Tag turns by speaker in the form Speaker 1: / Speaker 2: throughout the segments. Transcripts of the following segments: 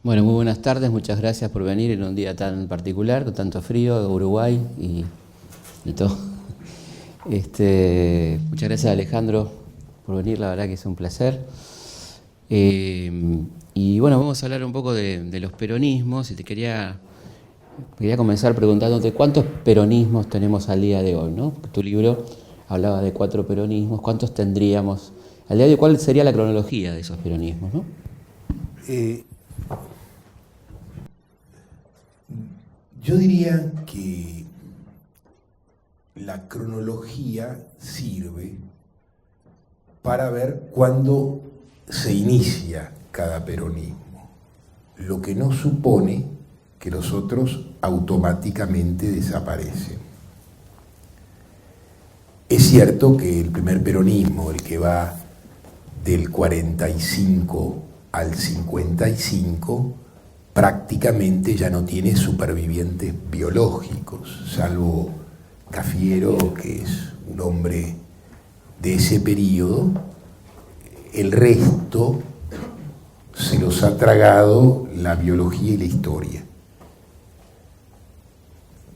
Speaker 1: Bueno, muy buenas tardes, muchas gracias por venir en un día tan particular, con tanto frío, Uruguay y todo. Muchas gracias Alejandro por venir, la verdad que es un placer. Y bueno, vamos a hablar un poco de los peronismos y quería comenzar preguntándote cuántos peronismos tenemos al día de hoy, ¿no? Tu libro hablaba de 4 peronismos, ¿cuántos tendríamos al día de hoy? ¿Cuál sería la cronología de esos peronismos, no?
Speaker 2: Eh, yo diría que la cronología sirve para ver cuándo se inicia cada peronismo, lo que no supone que los otros automáticamente desaparecen. Es cierto que el primer peronismo, el que va del 45 al 55, prácticamente ya no tiene supervivientes biológicos, salvo Cafiero, que es un hombre de ese periodo. El resto se los ha tragado la biología y la historia.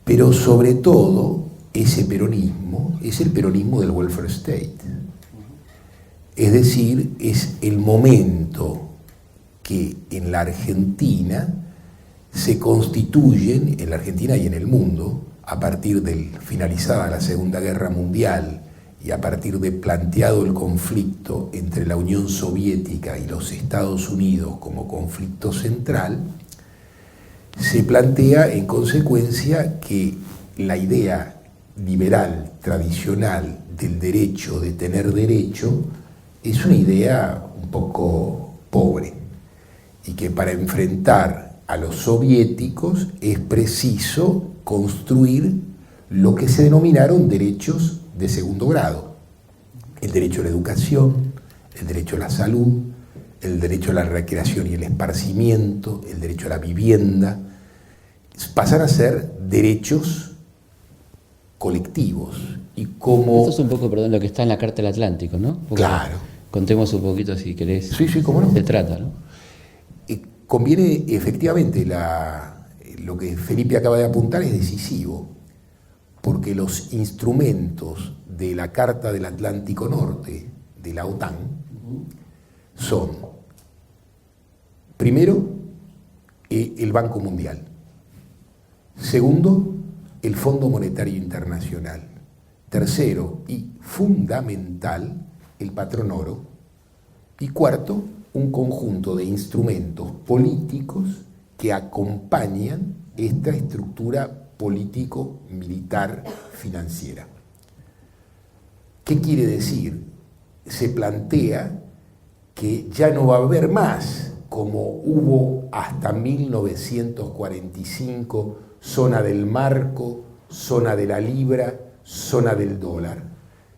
Speaker 2: Pero sobre todo, ese peronismo es el peronismo del welfare state. Es decir, es el momento que en la Argentina se constituyen, en la Argentina y en el mundo, a partir de finalizada la Segunda Guerra Mundial y a partir de planteado el conflicto entre la Unión Soviética y los Estados Unidos como conflicto central, se plantea en consecuencia que la idea liberal tradicional del derecho de tener derecho es una idea un poco pobre y que para enfrentar a los soviéticos es preciso construir lo que se denominaron derechos de segundo grado: el derecho a la educación, el derecho a la salud, el derecho a la recreación y el esparcimiento, el derecho a la vivienda. Pasan a ser derechos colectivos. Y como...
Speaker 1: Esto es un poco, perdón, lo que está en la Carta del Atlántico, ¿no?
Speaker 2: Claro.
Speaker 1: Contemos un poquito, si querés.
Speaker 2: Sí, cómo no.
Speaker 1: Se trata, ¿no?
Speaker 2: Conviene, efectivamente, lo que Felipe acaba de apuntar es decisivo, porque los instrumentos de la Carta del Atlántico Norte, de la OTAN, son, primero, el Banco Mundial; segundo, el Fondo Monetario Internacional; tercero y fundamental, el patrón oro; y cuarto, un conjunto de instrumentos políticos que acompañan esta estructura político-militar financiera. ¿Qué quiere decir? Se plantea que ya no va a haber más, como hubo hasta 1945, zona del marco, zona de la libra, zona del dólar,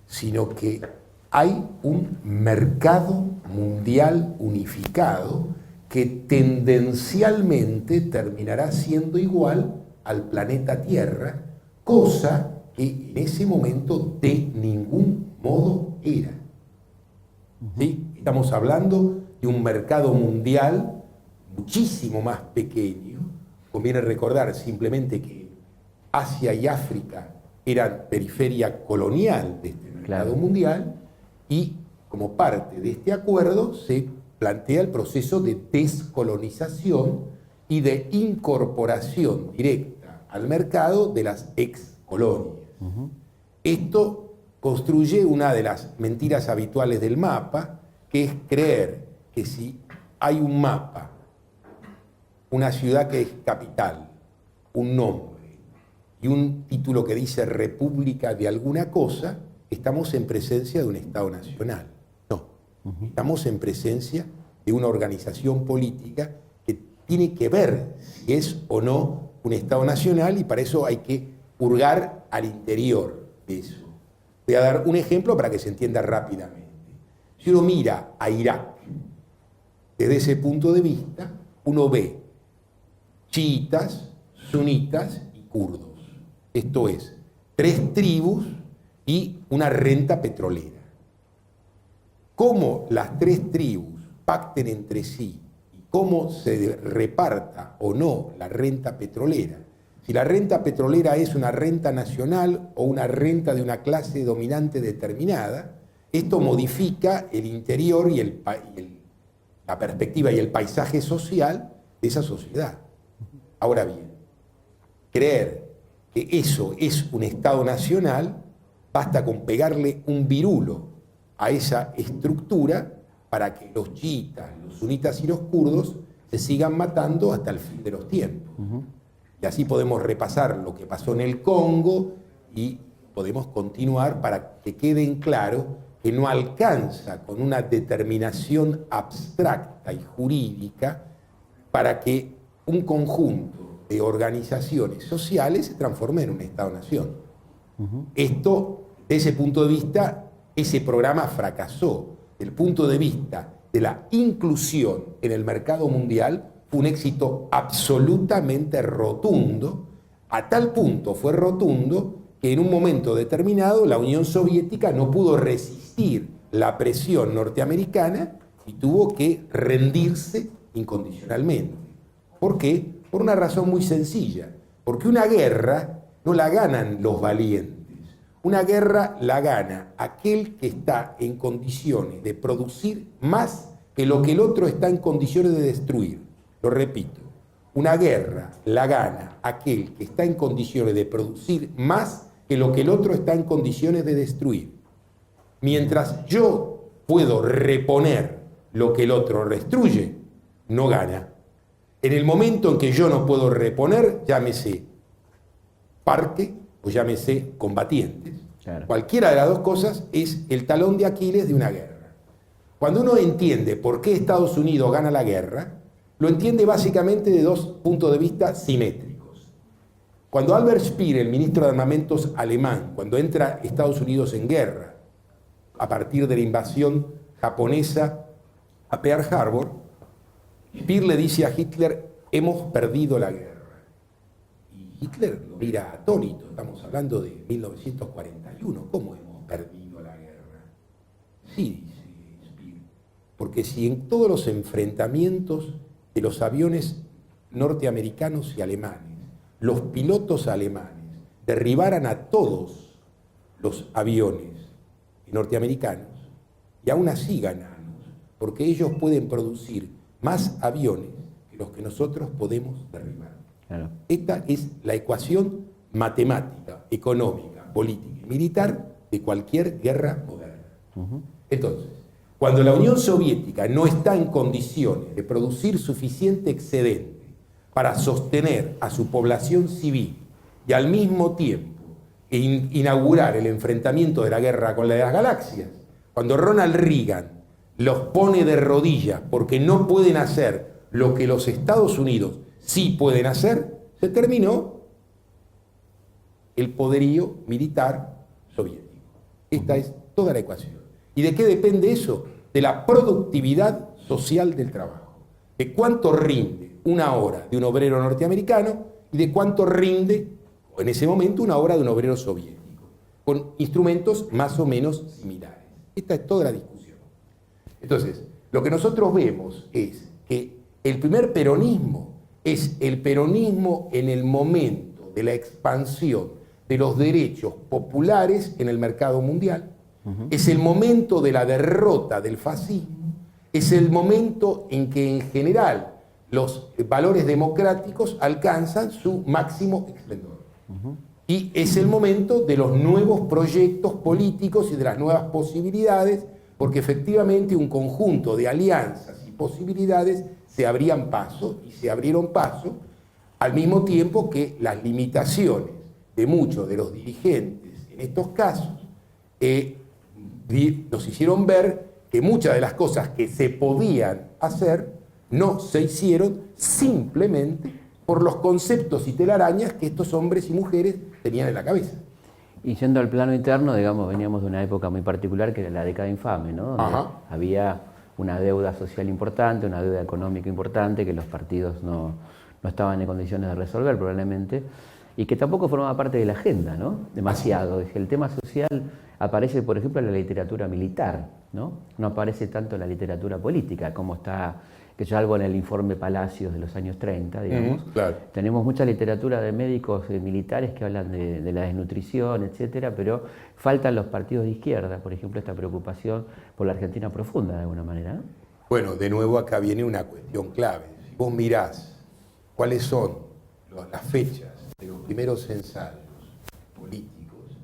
Speaker 2: sino que hay un mercado mundial unificado que tendencialmente terminará siendo igual al planeta Tierra, cosa que en ese momento de ningún modo era. ¿Sí? Estamos hablando de un mercado mundial muchísimo más pequeño. Conviene recordar simplemente que Asia y África eran periferia colonial de este mercado mundial, y como parte de este acuerdo se plantea el proceso de descolonización y de incorporación directa al mercado de las excolonias. Esto construye una de las mentiras habituales del mapa, que es creer que si hay un mapa, una ciudad que es capital, un nombre y un título que dice república de alguna cosa, estamos en presencia de un Estado nacional. No, estamos en presencia de una organización política que tiene que ver si es o no un Estado nacional, y para eso hay que hurgar al interior de eso. Voy a dar un ejemplo para que se entienda rápidamente. Si uno mira a Irak desde ese punto de vista, uno ve chiitas, sunitas y kurdos. Esto es, 3 tribus y una renta petrolera. Cómo las 3 tribus pacten entre sí y cómo se reparta o no la renta petrolera. Si la renta petrolera es una renta nacional o una renta de una clase dominante determinada, esto modifica el interior y la perspectiva y el paisaje social de esa sociedad. Ahora bien, creer que eso es un Estado nacional, basta con pegarle un virulo a esa estructura para que los chiitas, los sunitas y los kurdos se sigan matando hasta el fin de los tiempos. Y así podemos repasar lo que pasó en el Congo y podemos continuar para que quede en claro que no alcanza con una determinación abstracta y jurídica para que un conjunto de organizaciones sociales se transforme en un Estado-nación. Esto, desde ese punto de vista, ese programa fracasó. Desde el punto de vista de la inclusión en el mercado mundial, fue un éxito absolutamente rotundo, a tal punto fue rotundo que en un momento determinado la Unión Soviética no pudo resistir la presión norteamericana y tuvo que rendirse incondicionalmente. ¿Por qué? Por una razón muy sencilla, porque una guerra no la ganan los valientes, una guerra la gana aquel que está en condiciones de producir más que lo que el otro está en condiciones de destruir. Lo repito, una guerra la gana aquel que está en condiciones de producir más que lo que el otro está en condiciones de destruir. Mientras yo puedo reponer lo que el otro destruye, no gana. En el momento en que yo no puedo reponer, llámese parque o llámese combatientes. Claro. Cualquiera de las dos cosas es el talón de Aquiles de una guerra. Cuando uno entiende por qué Estados Unidos gana la guerra, lo entiende básicamente de dos puntos de vista simétricos. Cuando Albert Speer, el ministro de Armamentos alemán, cuando entra Estados Unidos en guerra, a partir de la invasión japonesa a Pearl Harbor, Speer le dice a Hitler, hemos perdido la guerra. Y Hitler lo mira atónito, estamos hablando de 1941, ¿cómo hemos perdido la guerra? Sí, dice Speer, porque si en todos los enfrentamientos de los aviones norteamericanos y alemanes, los pilotos alemanes derribaran a todos los aviones norteamericanos y aún así ganamos, porque ellos pueden producir más aviones que los que nosotros podemos derribar. Claro. Esta es la ecuación matemática, económica, política y militar de cualquier guerra moderna. Entonces, cuando la Unión Soviética no está en condiciones de producir suficiente excedente para sostener a su población civil y al mismo tiempo inaugurar el enfrentamiento de la guerra con las galaxias, cuando Ronald Reagan los pone de rodillas porque no pueden hacer lo que los Estados Unidos sí pueden hacer, se terminó el poderío militar soviético. Esta es toda la ecuación. ¿Y de qué depende eso? De la productividad social del trabajo. De cuánto rinde una hora de un obrero norteamericano y de cuánto rinde, en ese momento, una hora de un obrero soviético, con instrumentos más o menos similares. Esta es toda la discusión. Entonces, lo que nosotros vemos es que el primer peronismo es el peronismo en el momento de la expansión de los derechos populares en el mercado mundial. Es el momento de la derrota del fascismo, es el momento en que en general los valores democráticos alcanzan su máximo esplendor. Y es el momento de los nuevos proyectos políticos y de las nuevas posibilidades, porque efectivamente un conjunto de alianzas y posibilidades se abrían paso y se abrieron paso al mismo tiempo que las limitaciones de muchos de los dirigentes en estos casos nos hicieron ver que muchas de las cosas que se podían hacer no se hicieron simplemente por los conceptos y telarañas que estos hombres y mujeres tenían en la cabeza.
Speaker 1: Y yendo al plano interno, digamos, veníamos de una época muy particular que era la década infame, ¿no? Donde había una deuda social importante, una deuda económica importante que los partidos no estaban en condiciones de resolver probablemente, y que tampoco formaba parte de la agenda, ¿no? Demasiado. El tema social aparece, por ejemplo, en la literatura militar, ¿no? No aparece tanto en la literatura política, como está que yo algo en el informe Palacios de los años 30, digamos.
Speaker 2: Claro.
Speaker 1: Tenemos mucha literatura de médicos militares que hablan de la desnutrición, etcétera, pero faltan los partidos de izquierda, por ejemplo, esta preocupación por la Argentina profunda, de alguna manera, ¿no?
Speaker 2: Bueno, de nuevo acá viene una cuestión clave. Si vos mirás cuáles son las fechas de los primeros ensayos políticos,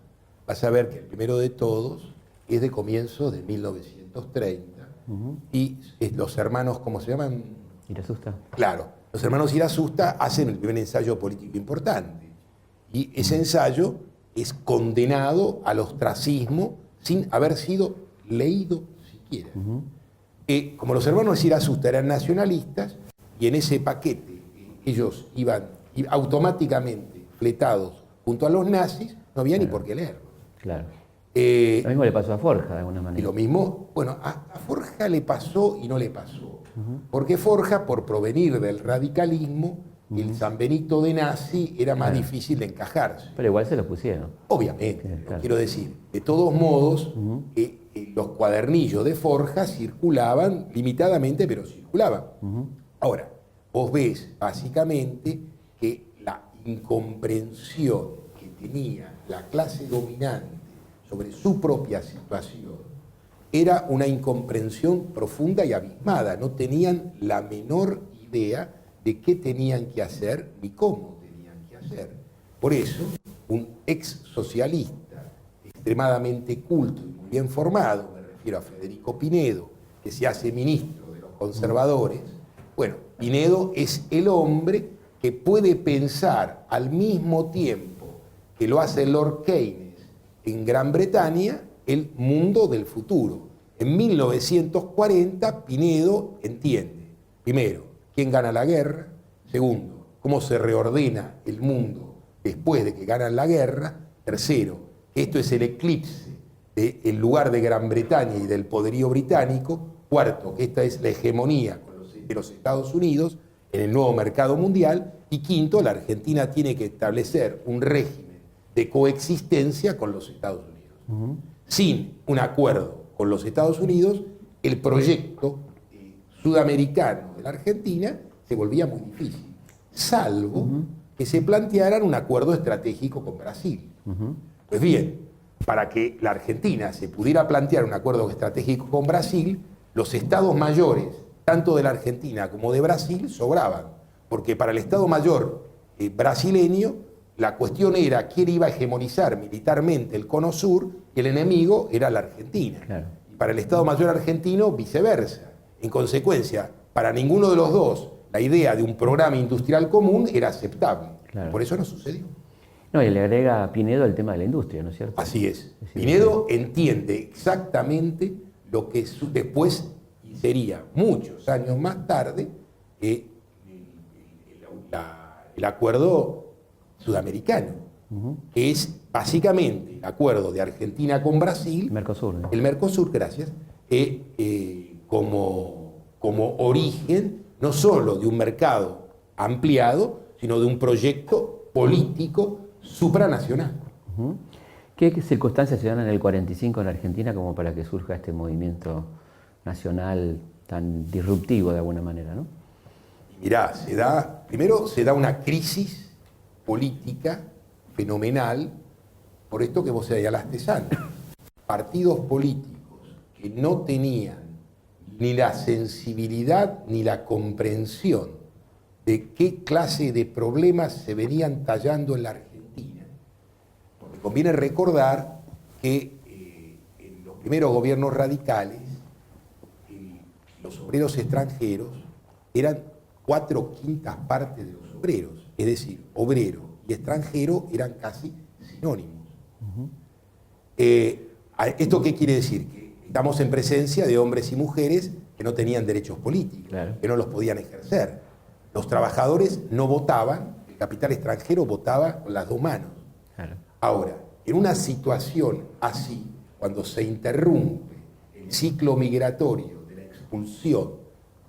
Speaker 2: vas a ver que el primero de todos es de comienzos de 1930 y los hermanos, ¿cómo se llaman?
Speaker 1: Irasusta.
Speaker 2: Claro, los hermanos Irasusta hacen el primer ensayo político importante y ese ensayo es condenado al ostracismo sin haber sido leído siquiera. Como los hermanos Irasusta eran nacionalistas y en ese paquete ellos iban automáticamente fletados junto a los nazis, no había ni por qué leerlo.
Speaker 1: Claro. Lo mismo le pasó a Forja, de alguna manera.
Speaker 2: Y lo mismo, bueno, a Forja le pasó y no le pasó. Porque Forja, por provenir del radicalismo, el San Benito de nazi era más difícil de encajarse.
Speaker 1: Pero igual se lo pusieron.
Speaker 2: Obviamente, claro. Quiero decir, de todos modos, los cuadernillos de Forja circulaban limitadamente, pero circulaban. Ahora, vos ves básicamente que la incomprensión que tenía la clase dominante sobre su propia situación era una incomprensión profunda y abismada. No tenían la menor idea de qué tenían que hacer ni cómo tenían que hacer. Por eso, un ex socialista extremadamente culto y muy bien formado, me refiero a Federico Pinedo, que se hace ministro de los conservadores, bueno, Pinedo es el hombre que puede pensar al mismo tiempo que lo hace Lord Keynes en Gran Bretaña, el mundo del futuro. En 1940, Pinedo entiende, primero, quién gana la guerra, segundo, cómo se reordena el mundo después de que ganan la guerra, tercero, que esto es el eclipse del lugar de Gran Bretaña y del poderío británico, cuarto, que esta es la hegemonía de los Estados Unidos en el nuevo mercado mundial, y quinto, la Argentina tiene que establecer un régimen de coexistencia con los Estados Unidos. Sin un acuerdo con los Estados Unidos, el proyecto sudamericano de la Argentina se volvía muy difícil, salvo que se plantearan un acuerdo estratégico con Brasil. Pues bien, para que la Argentina se pudiera plantear un acuerdo estratégico con Brasil, los estados mayores, tanto de la Argentina como de Brasil, sobraban, porque para el Estado Mayor brasileño la cuestión era quién iba a hegemonizar militarmente el Cono Sur y el enemigo era la Argentina. Claro. Y para el Estado Mayor argentino, viceversa. En consecuencia, para ninguno de los dos, la idea de un programa industrial común era aceptable. Claro. Por eso no sucedió.
Speaker 1: No, y le agrega a Pinedo el tema de la industria, ¿no es cierto?
Speaker 2: Así es. Pinedo entiende exactamente lo que después sería, muchos años más tarde, el acuerdo sudamericano, que es básicamente el acuerdo de Argentina con Brasil,
Speaker 1: Mercosur, ¿no?
Speaker 2: El Mercosur, gracias, como origen no solo de un mercado ampliado, sino de un proyecto político supranacional.
Speaker 1: ¿Qué circunstancias se dan en el 45 en Argentina como para que surja este movimiento nacional tan disruptivo de alguna manera, ¿no?
Speaker 2: Mirá, primero se da una crisis política fenomenal por esto que vos señalaste antes. Partidos políticos que no tenían ni la sensibilidad ni la comprensión de qué clase de problemas se venían tallando en la Argentina. Porque conviene recordar que en los primeros gobiernos radicales, los obreros extranjeros eran 4/5 partes de los obreros, es decir, obrero y extranjero eran casi sinónimos. ¿Esto qué quiere decir? Que estamos en presencia de hombres y mujeres que no tenían derechos políticos, claro, que no los podían ejercer. Los trabajadores no votaban, el capital extranjero votaba con las dos manos. Claro. Ahora, en una situación así, cuando se interrumpe el ciclo migratorio de la expulsión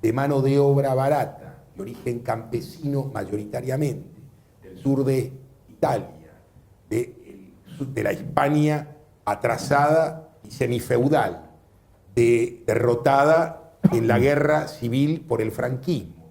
Speaker 2: de mano de obra barata, de origen campesino mayoritariamente, del sur de Italia, de la Hispania atrasada y semifeudal, derrotada en la guerra civil por el franquismo.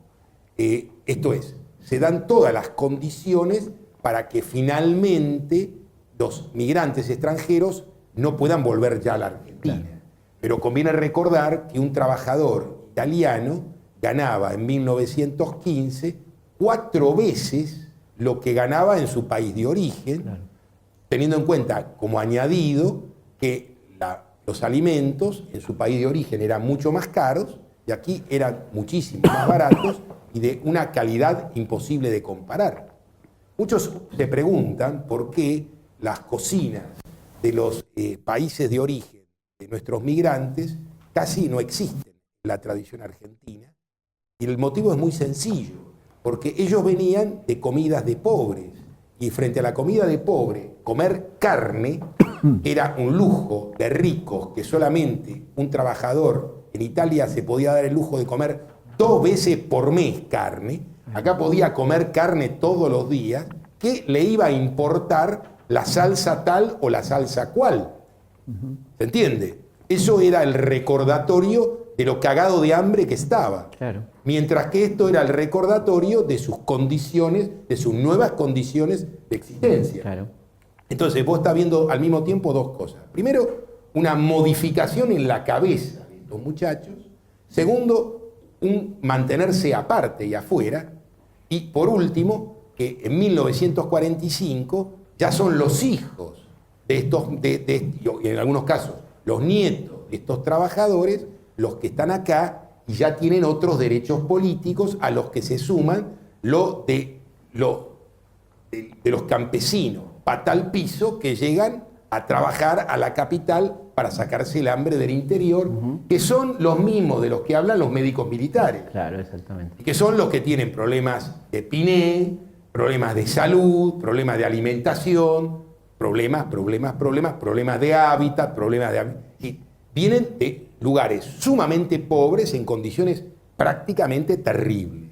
Speaker 2: Esto es, se dan todas las condiciones para que finalmente los migrantes extranjeros no puedan volver ya a la Argentina. Claro. Pero conviene recordar que un trabajador italiano ganaba en 1915 4 veces lo que ganaba en su país de origen, claro, teniendo en cuenta como añadido que los alimentos en su país de origen eran mucho más caros y aquí eran muchísimo más baratos y de una calidad imposible de comparar. Muchos se preguntan por qué las cocinas de los países de origen de nuestros migrantes casi no existen en la tradición argentina. Y el motivo es muy sencillo, porque ellos venían de comidas de pobres. Y frente a la comida de pobre, comer carne era un lujo de ricos, que solamente un trabajador en Italia se podía dar el lujo de comer 2 veces por mes carne. Acá podía comer carne todos los días, que le iba a importar la salsa tal o la salsa cual. ¿Se entiende? Eso era el recordatorio de lo cagado de hambre que estaba. Claro. Mientras que esto era el recordatorio de sus condiciones, de sus nuevas condiciones de existencia. Claro. Entonces vos estás viendo al mismo tiempo 2 cosas. Primero, una modificación en la cabeza de estos muchachos. Segundo, un mantenerse aparte y afuera. Y por último, que en 1945 ya son los hijos de estos, y en algunos casos los nietos de estos trabajadores, los que están acá y ya tienen otros derechos políticos a los que se suman de los campesinos pata al piso que llegan a trabajar a la capital para sacarse el hambre del interior, que son los mismos de los que hablan los médicos militares.
Speaker 1: Claro, exactamente.
Speaker 2: Y que son los que tienen problemas de PINE, problemas de salud, problemas de alimentación, problemas de hábitat, y vienen de lugares sumamente pobres en condiciones prácticamente terribles.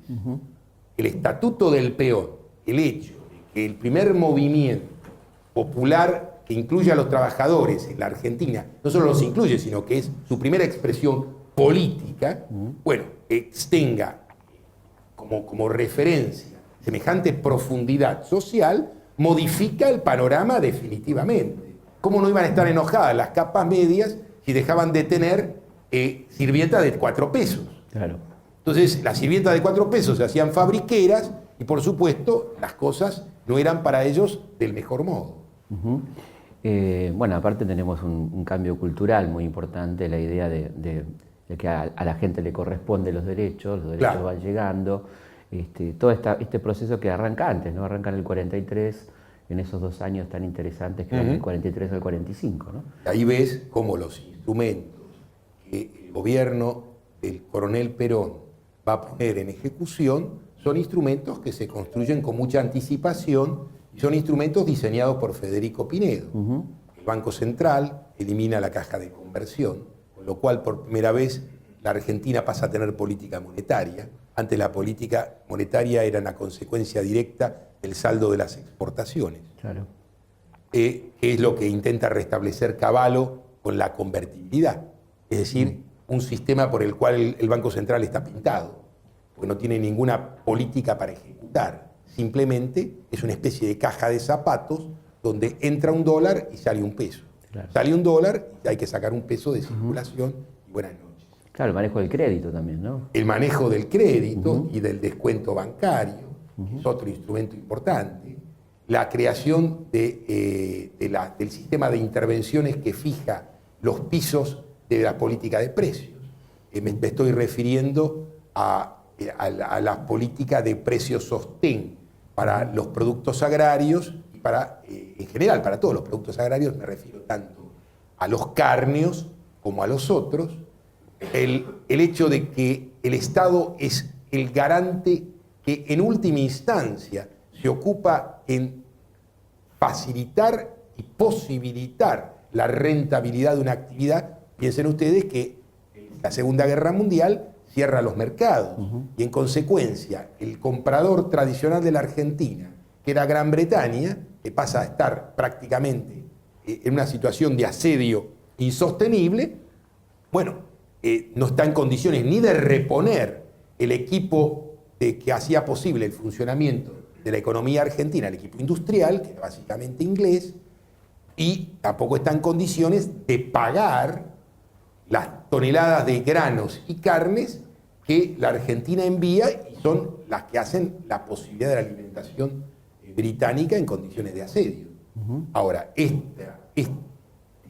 Speaker 2: El estatuto del peón, el hecho de que el primer movimiento popular que incluye a los trabajadores en la Argentina, no solo los incluye, sino que es su primera expresión política, bueno, tenga como referencia semejante profundidad social, modifica el panorama definitivamente. ¿Cómo no iban a estar enojadas las capas medias si dejaban de tener sirvientas de 4 pesos? Claro. Entonces, las sirvientas de 4 pesos se hacían fabriqueras y, por supuesto, las cosas no eran para ellos del mejor modo.
Speaker 1: Bueno, aparte tenemos un cambio cultural muy importante, la idea de que a la gente le corresponden los derechos claro, van llegando. Todo este proceso que arranca antes, ¿no? Arranca en el 43, en esos 2 años tan interesantes que eran del 43 al 45, ¿no?
Speaker 2: Ahí ves cómo los instrumentos que el gobierno del coronel Perón va a poner en ejecución son instrumentos que se construyen con mucha anticipación y son instrumentos diseñados por Federico Pinedo. El Banco Central elimina la caja de conversión, con lo cual por primera vez la Argentina pasa a tener política monetaria. Antes la política monetaria era una consecuencia directa del saldo de las exportaciones. Claro. Es lo que intenta restablecer Cavallo con la convertibilidad. Es decir, un sistema por el cual el Banco Central está pintado, porque no tiene ninguna política para ejecutar. Simplemente es una especie de caja de zapatos donde entra un dólar y sale un peso. Claro. Sale un dólar y hay que sacar un peso de circulación y buenas noches.
Speaker 1: Claro, el manejo del crédito también, ¿no?
Speaker 2: El manejo del crédito y del descuento bancario, que es otro instrumento importante. La creación del sistema de intervenciones que fija los pisos de la política de precios. Me estoy refiriendo a la política de precios sostén para los productos agrarios y en general para todos los productos agrarios, me refiero tanto a los cárneos como a los otros. El hecho de que el Estado es el garante que en última instancia se ocupa en facilitar y posibilitar la rentabilidad de una actividad. Piensen ustedes que la Segunda Guerra Mundial cierra los mercados y en consecuencia el comprador tradicional de la Argentina, que era Gran Bretaña, que pasa a estar prácticamente en una situación de asedio insostenible, bueno, no está en condiciones ni de reponer el equipo que hacía posible el funcionamiento de la economía argentina, el equipo industrial, que es básicamente inglés, y tampoco está en condiciones de pagar las toneladas de granos y carnes que la Argentina envía y son las que hacen la posibilidad de la alimentación británica en condiciones de asedio. Ahora,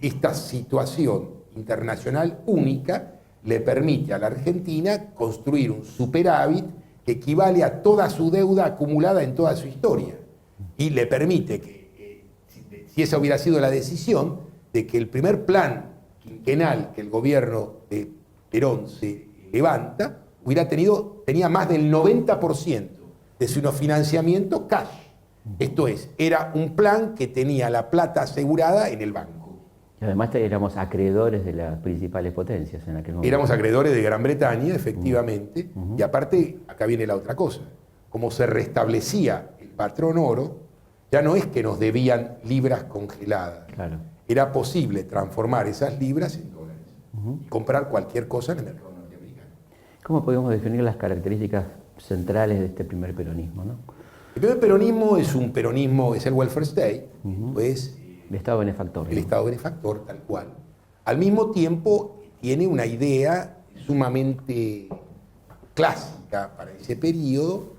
Speaker 2: esta situación internacional única le permite a la Argentina construir un superávit que equivale a toda su deuda acumulada en toda su historia y le permite que, si esa hubiera sido la decisión, de que el primer plan quinquenal que el gobierno de Perón se levanta tenía más del 90% de su financiamiento cash. Esto es, era un plan que tenía la plata asegurada en el banco.
Speaker 1: Y además éramos acreedores de las principales potencias en aquel momento.
Speaker 2: Éramos acreedores de Gran Bretaña, efectivamente, y aparte, acá viene la otra cosa, como se restablecía el patrón oro, ya no es que nos debían libras congeladas,
Speaker 1: claro.
Speaker 2: Era posible transformar esas libras en dólares y comprar cualquier cosa en el mercado norteamericano.
Speaker 1: ¿Cómo podemos definir las características centrales de este primer peronismo, ¿no?
Speaker 2: El primer peronismo es un peronismo, es el welfare state, pues
Speaker 1: el Estado benefactor.
Speaker 2: El Estado benefactor, tal cual. Al mismo tiempo, tiene una idea sumamente clásica para ese periodo,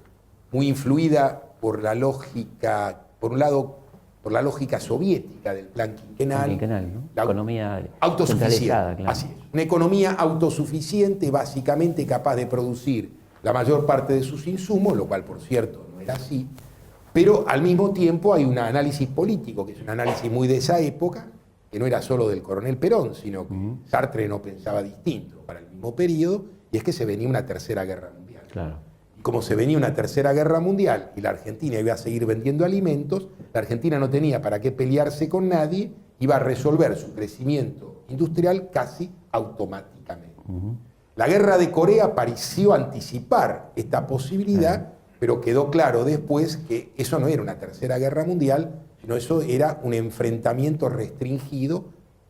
Speaker 2: muy influida por la lógica, por un lado, por la lógica soviética del plan quinquenal.
Speaker 1: ¿No? La economía
Speaker 2: autosuficiente.
Speaker 1: Claro.
Speaker 2: Así es. Una economía autosuficiente, básicamente capaz de producir la mayor parte de sus insumos, lo cual, por cierto, no era así. Pero al mismo tiempo hay un análisis político, que es un análisis muy de esa época, que no era solo del coronel Perón, sino que Sartre no pensaba distinto para el mismo periodo, y es que se venía una tercera guerra mundial.
Speaker 1: Claro.
Speaker 2: Y como se venía una tercera guerra mundial y la Argentina iba a seguir vendiendo alimentos, la Argentina no tenía para qué pelearse con nadie, iba a resolver su crecimiento industrial casi automáticamente. La guerra de Corea pareció anticipar esta posibilidad, pero quedó claro después que eso no era una tercera guerra mundial, sino eso era un enfrentamiento restringido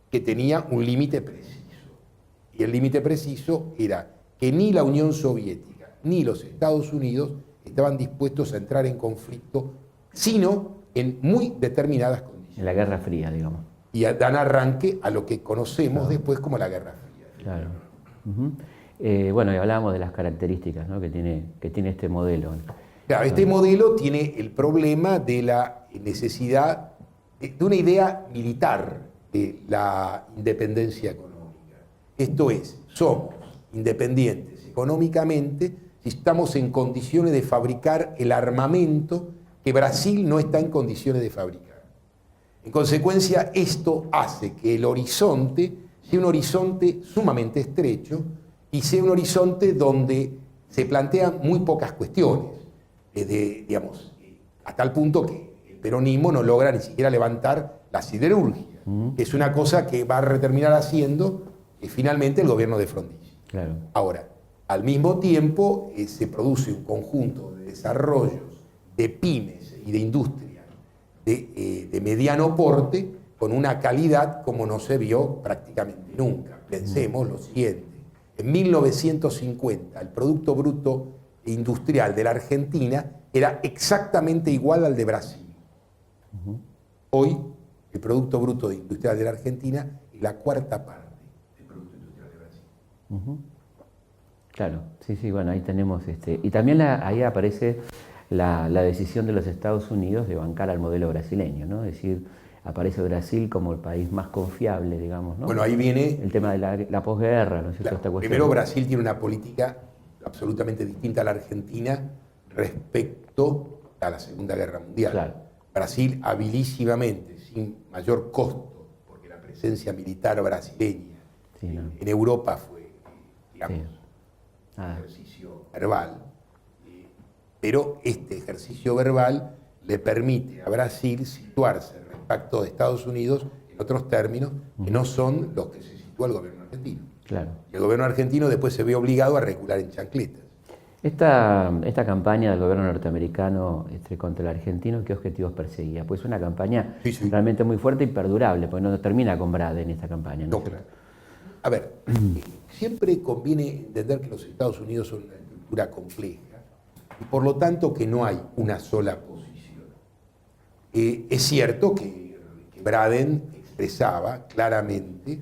Speaker 2: que tenía un límite preciso. Y el límite preciso era que ni la Unión Soviética ni los Estados Unidos estaban dispuestos a entrar en conflicto, sino en muy determinadas condiciones.
Speaker 1: En la Guerra Fría, digamos.
Speaker 2: Y dan arranque a lo que conocemos después como la Guerra Fría.
Speaker 1: Claro. Bueno, y hablábamos de las características, ¿no?, que tiene este modelo.
Speaker 2: Claro, este modelo tiene el problema de la necesidad de una idea militar de la independencia económica. Esto es, somos independientes económicamente si estamos en condiciones de fabricar el armamento que Brasil no está en condiciones de fabricar. En consecuencia, esto hace que el horizonte sea un horizonte sumamente estrecho y sea un horizonte donde se plantean muy pocas cuestiones, digamos, a tal punto que el peronismo no logra ni siquiera levantar la siderurgia, que es una cosa que va a terminar haciendo finalmente el gobierno de Frondizi.
Speaker 1: Claro.
Speaker 2: Ahora, al mismo tiempo se produce un conjunto de desarrollos de pymes y de industria de mediano porte con una calidad como no se vio prácticamente nunca. Pensemos lo siguiente. En 1950, el Producto Bruto Industrial de la Argentina era exactamente igual al de Brasil. Hoy, el Producto Bruto Industrial de la Argentina es la cuarta parte del Producto Industrial de Brasil.
Speaker 1: Claro, sí, bueno, ahí tenemos y también ahí aparece la decisión de los Estados Unidos de bancar al modelo brasileño, ¿no? Es decir, aparece Brasil como el país más confiable, digamos, ¿no?
Speaker 2: Bueno, ahí viene
Speaker 1: el tema de la posguerra, ¿no es cierto?
Speaker 2: Claro, primero, Brasil tiene una política absolutamente distinta a la Argentina respecto a la Segunda Guerra Mundial.
Speaker 1: Claro.
Speaker 2: Brasil habilísimamente, sin mayor costo, porque la presencia militar brasileña en Europa fue, digamos, un ejercicio verbal, pero este ejercicio verbal le permite a Brasil situarse respecto de Estados Unidos en otros términos que no son los que se sitúa el gobierno argentino.
Speaker 1: Claro.
Speaker 2: Y el gobierno argentino después se ve obligado a recular en chancletas.
Speaker 1: Esta campaña del gobierno norteamericano contra el argentino, ¿qué objetivos perseguía? Pues una campaña realmente muy fuerte y perdurable, porque no termina con Braden esta campaña.
Speaker 2: No, claro. A ver, siempre conviene entender que los Estados Unidos son una estructura compleja y por lo tanto que no hay una sola posición. Es cierto que Braden expresaba claramente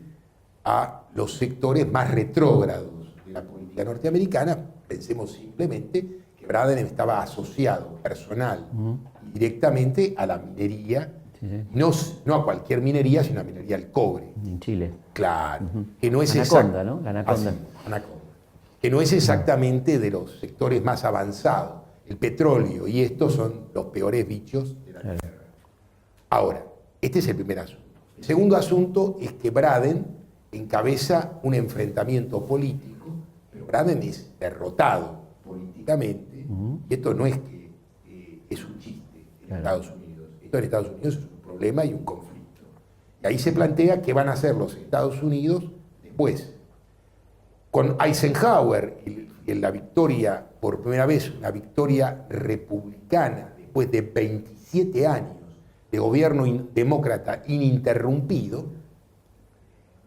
Speaker 2: a los sectores más retrógrados de la política norteamericana. Pensemos simplemente que Braden estaba asociado personal y directamente a la minería, no a cualquier minería, sino a la minería del cobre.
Speaker 1: En Chile.
Speaker 2: Claro, que no es
Speaker 1: Anaconda, ¿no? La Anaconda.
Speaker 2: Anaconda. Que no es exactamente de los sectores más avanzados. El petróleo y estos son los peores bichos de la tierra. Ahora, este es el primer asunto. El segundo asunto es que Braden encabeza un enfrentamiento político, pero Braden es derrotado políticamente, y esto no es que es un chiste en Estados Unidos. Esto en Estados Unidos es un problema y un conflicto. Y ahí se plantea qué van a hacer los Estados Unidos después. Con Eisenhower y en la victoria, por primera vez, una victoria republicana, después de 27 años de gobierno demócrata ininterrumpido,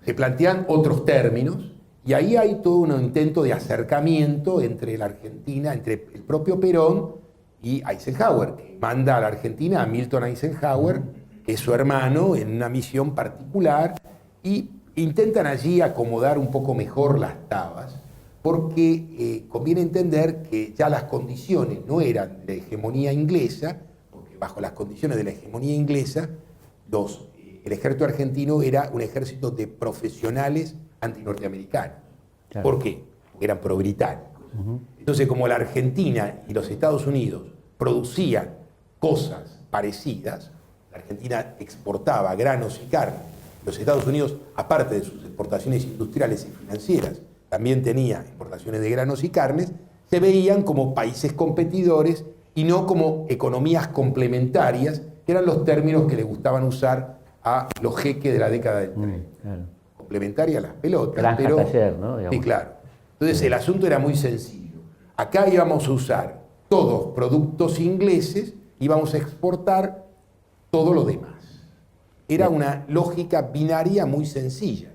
Speaker 2: se plantean otros términos, y ahí hay todo un intento de acercamiento entre la Argentina, entre el propio Perón y Eisenhower, que manda a la Argentina a Milton Eisenhower, que es su hermano, en una misión particular, y intentan allí acomodar un poco mejor las tabas, porque conviene entender que ya las condiciones no eran de hegemonía inglesa, porque bajo las condiciones de la hegemonía inglesa, el ejército argentino era un ejército de profesionales antinorteamericanos. Claro. ¿Por qué? Porque eran pro-británicos. Entonces, como la Argentina y los Estados Unidos producían cosas parecidas, la Argentina exportaba granos y carne, los Estados Unidos, aparte de sus exportaciones industriales y financieras, también tenía exportaciones de granos y carnes, se veían como países competidores y no como economías complementarias, que eran los términos que le gustaban usar a los jeques de la década del 30. Claro. Complementaria a las pelotas.
Speaker 1: Granja
Speaker 2: pero
Speaker 1: taller, ¿no? Digamos.
Speaker 2: Sí, claro. Entonces el asunto era muy sencillo. Acá íbamos a usar todos productos ingleses, íbamos a exportar todo lo demás. Era una lógica binaria muy sencilla.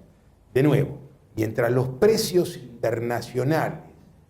Speaker 2: De nuevo, mientras los precios internacionales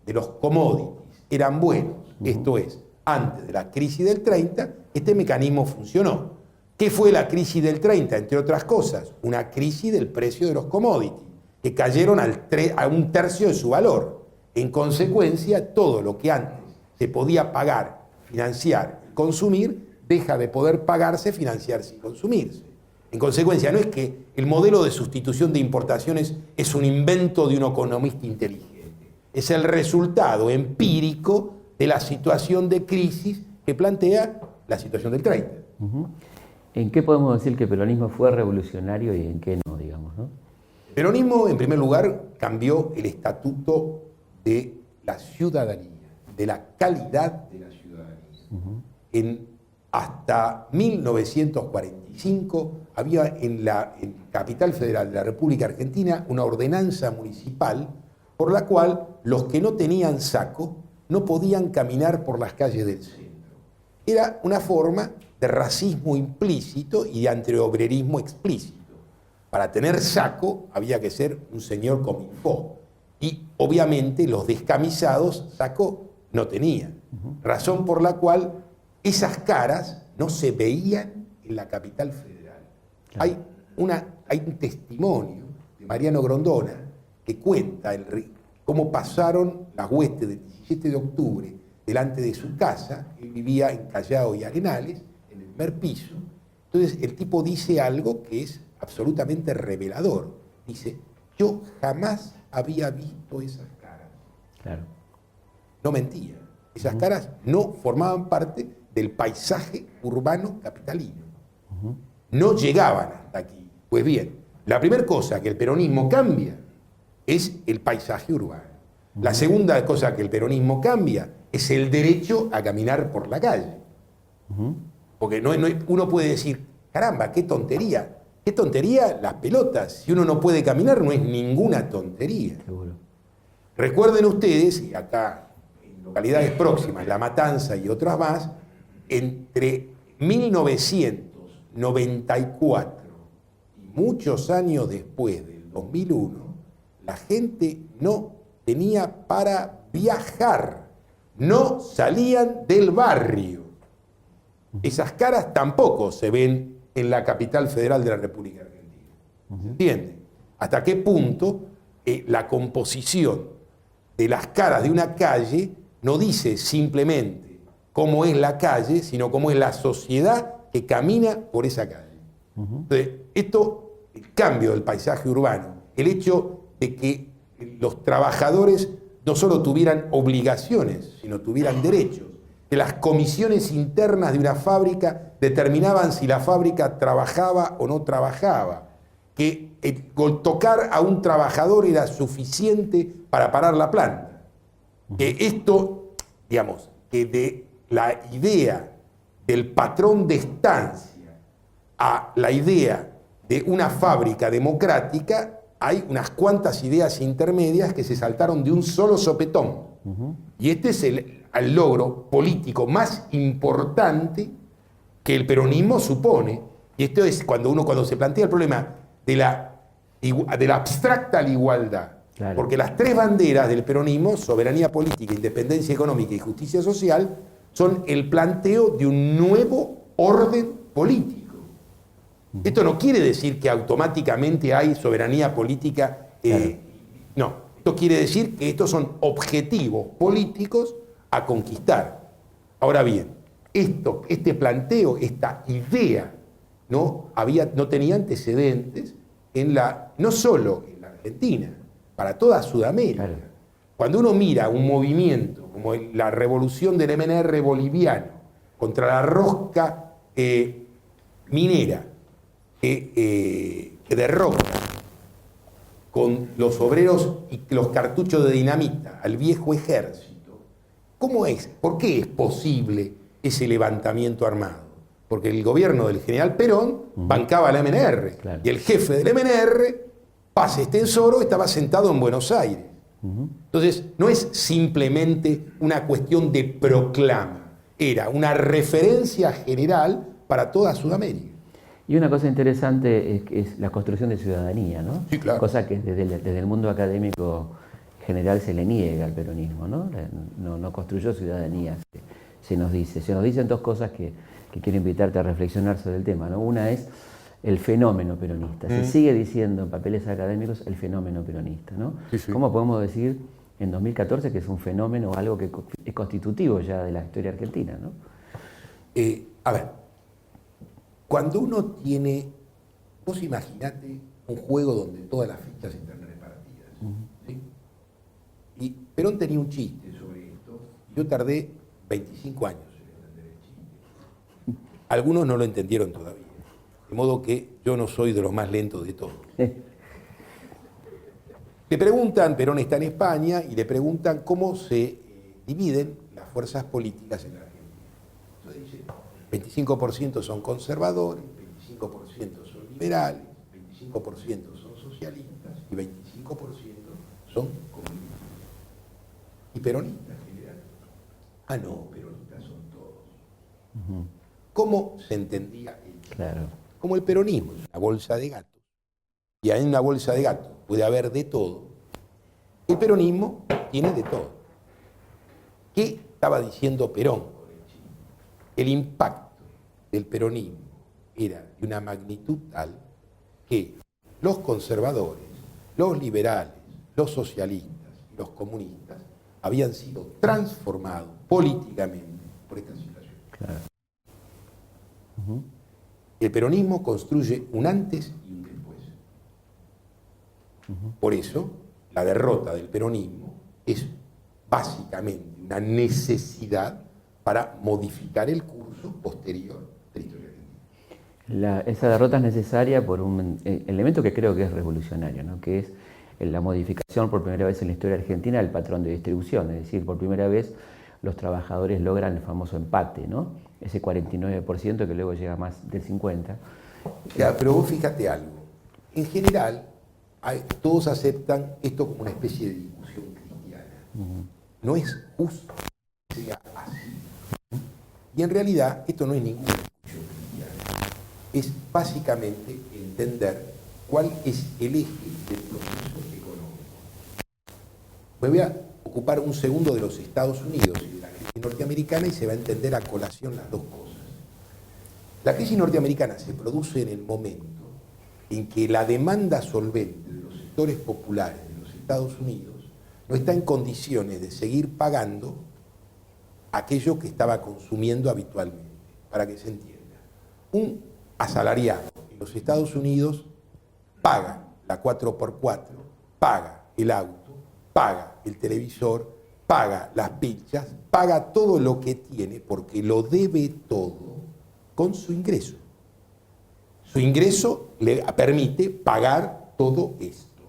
Speaker 2: de los commodities eran buenos, esto es, antes de la crisis del 30, este mecanismo funcionó. ¿Qué fue la crisis del 30? Entre otras cosas, una crisis del precio de los commodities, que cayeron a un tercio de su valor. En consecuencia, todo lo que antes se podía pagar, financiar, consumir, deja de poder pagarse, financiarse y consumirse. En consecuencia, no es que el modelo de sustitución de importaciones es un invento de un economista inteligente, es el resultado empírico de la situación de crisis que plantea la situación del 30.
Speaker 1: ¿En qué podemos decir que el peronismo fue revolucionario y en qué no, digamos, ¿no?
Speaker 2: El peronismo, en primer lugar, cambió el estatuto de la ciudadanía, de la calidad de la ciudadanía. Hasta 1945 había en Capital Federal de la República Argentina una ordenanza municipal por la cual los que no tenían saco no podían caminar por las calles del centro. Era una forma de racismo implícito y de antiobrerismo explícito. Para tener saco había que ser un señor cominfo. Y obviamente los descamisados saco no tenían. Razón por la cual esas caras no se veían en la Capital Federal. Claro. Hay un testimonio de Mariano Grondona que cuenta cómo pasaron las huestes del 17 de octubre delante de su casa. Él vivía en Callao y Arenales, en el primer piso. Entonces el tipo dice algo que es absolutamente revelador. Dice, yo jamás había visto esas caras. Claro. No mentía. Esas caras no formaban parte del paisaje urbano capitalino. No llegaban hasta aquí. Pues bien, la primera cosa que el peronismo cambia es el paisaje urbano. La segunda cosa que el peronismo cambia es el derecho a caminar por la calle. Porque uno puede decir, caramba, qué tontería. ¿Qué tontería? Las pelotas. Si uno no puede caminar, no es ninguna tontería. Seguro. Recuerden ustedes, y acá en localidades próximas, La Matanza y otras más, entre 1994 y muchos años después del 2001, la gente no tenía para viajar, no salían del barrio. Esas caras tampoco se ven en la capital federal de la República Argentina. ¿Se entiende? ¿Hasta qué punto la composición de las caras de una calle no dice simplemente cómo es la calle, sino cómo es la sociedad que camina por esa calle? Entonces, el cambio del paisaje urbano, el hecho de que los trabajadores no solo tuvieran obligaciones, sino tuvieran derechos, que las comisiones internas de una fábrica determinaban si la fábrica trabajaba o no trabajaba, que tocar a un trabajador era suficiente para parar la planta, que esto, digamos, que de la idea del patrón de estancia a la idea de una fábrica democrática, hay unas cuantas ideas intermedias que se saltaron de un solo sopetón. Y este es el logro político más importante que el peronismo supone. Y esto es cuando se plantea el problema de la abstracta a la igualdad. Claro. Porque las tres banderas del peronismo, soberanía política, independencia económica y justicia social, son el planteo de un nuevo orden político. Esto no quiere decir que automáticamente hay soberanía política. Claro. No, esto quiere decir que estos son objetivos políticos a conquistar. Ahora bien, este planteo, esta idea, no tenía antecedentes no solo en la Argentina, para toda Sudamérica. Claro. Cuando uno mira un movimiento como la revolución del MNR boliviano contra la rosca minera, que derroca con los obreros y los cartuchos de dinamita al viejo ejército, ¿cómo es? ¿Por qué es posible ese levantamiento armado? Porque el gobierno del general Perón bancaba la MNR, claro. Y el jefe del MNR, Paz Estenssoro, estaba sentado en Buenos Aires. Entonces, no es simplemente una cuestión de proclama, era una referencia general para toda Sudamérica.
Speaker 1: Y una cosa interesante es la construcción de ciudadanía, ¿no?
Speaker 2: Sí, claro.
Speaker 1: Cosa que desde el mundo académico general se le niega al peronismo, ¿no? No construyó ciudadanía, se nos dicen dos cosas que quiero invitarte a reflexionar sobre el tema, ¿no? Una es el fenómeno peronista. Se sigue diciendo en papeles académicos el fenómeno peronista, ¿no? Sí. ¿Cómo podemos decir en 2014 que es un fenómeno o algo que es constitutivo ya de la historia argentina, ¿no?
Speaker 2: A ver. Cuando uno tiene, vos imaginate un juego donde todas las fichas están repartidas, ¿sí? Y Perón tenía un chiste sobre esto, y yo tardé 25 años en entender el chiste. Algunos no lo entendieron todavía, de modo que yo no soy de los más lentos de todos. Le preguntan, Perón está en España, y le preguntan cómo se dividen las fuerzas políticas en la Argentina. Entonces dice, 25% son conservadores, 25% son liberales, 25% son socialistas y 25% son comunistas. Y peronistas en general. Ah, no, peronistas son todos. ¿Cómo se entendía eso?
Speaker 1: Claro.
Speaker 2: Como el peronismo es una bolsa de gatos, y en una bolsa de gatos puede haber de todo, el peronismo tiene de todo. ¿Qué estaba diciendo Perón? El impacto del peronismo era de una magnitud tal que los conservadores, los liberales, los socialistas y los comunistas habían sido transformados políticamente por esta situación.
Speaker 1: Claro.
Speaker 2: El peronismo construye un antes y un después. Por eso, la derrota del peronismo es básicamente una necesidad para modificar el curso posterior de la historia argentina.
Speaker 1: Esa derrota es necesaria por un elemento que creo que es revolucionario, ¿no? Que es la modificación por primera vez en la historia argentina del patrón de distribución, es decir, por primera vez los trabajadores logran el famoso empate, ¿no? Ese 49% que luego llega a más del 50%.
Speaker 2: Ya, pero vos fíjate algo, en general todos aceptan esto como una especie de discusión cristiana. No es justo que sea así. Y en realidad esto no es ninguna discusión cristiana, es básicamente entender cuál es el eje del proceso económico. Me voy a ocupar un segundo de los Estados Unidos y de la crisis norteamericana y se va a entender a colación las dos cosas. La crisis norteamericana se produce en el momento en que la demanda solvente de los sectores populares de los Estados Unidos no está en condiciones de seguir pagando aquello que estaba consumiendo habitualmente. Para que se entienda, un asalariado en los Estados Unidos paga la 4x4, paga el auto, paga el televisor, paga las pizzas, paga todo lo que tiene porque lo debe todo con su ingreso. Su ingreso le permite pagar todo esto.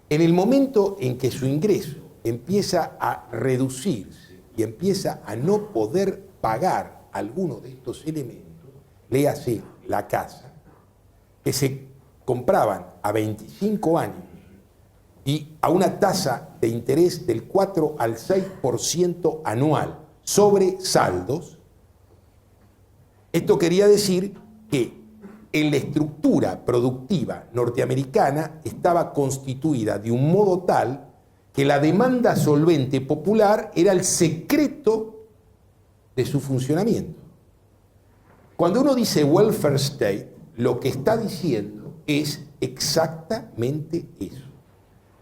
Speaker 2: En el momento en que su ingreso empieza a reducirse y empieza a no poder pagar alguno de estos elementos, léase la casa, que se compraban a 25 años y a una tasa de interés del 4 al 6% anual sobre saldos, esto quería decir que en la estructura productiva norteamericana estaba constituida de un modo tal que la demanda solvente popular era el secreto de su funcionamiento. Cuando uno dice welfare state, lo que está diciendo es exactamente eso,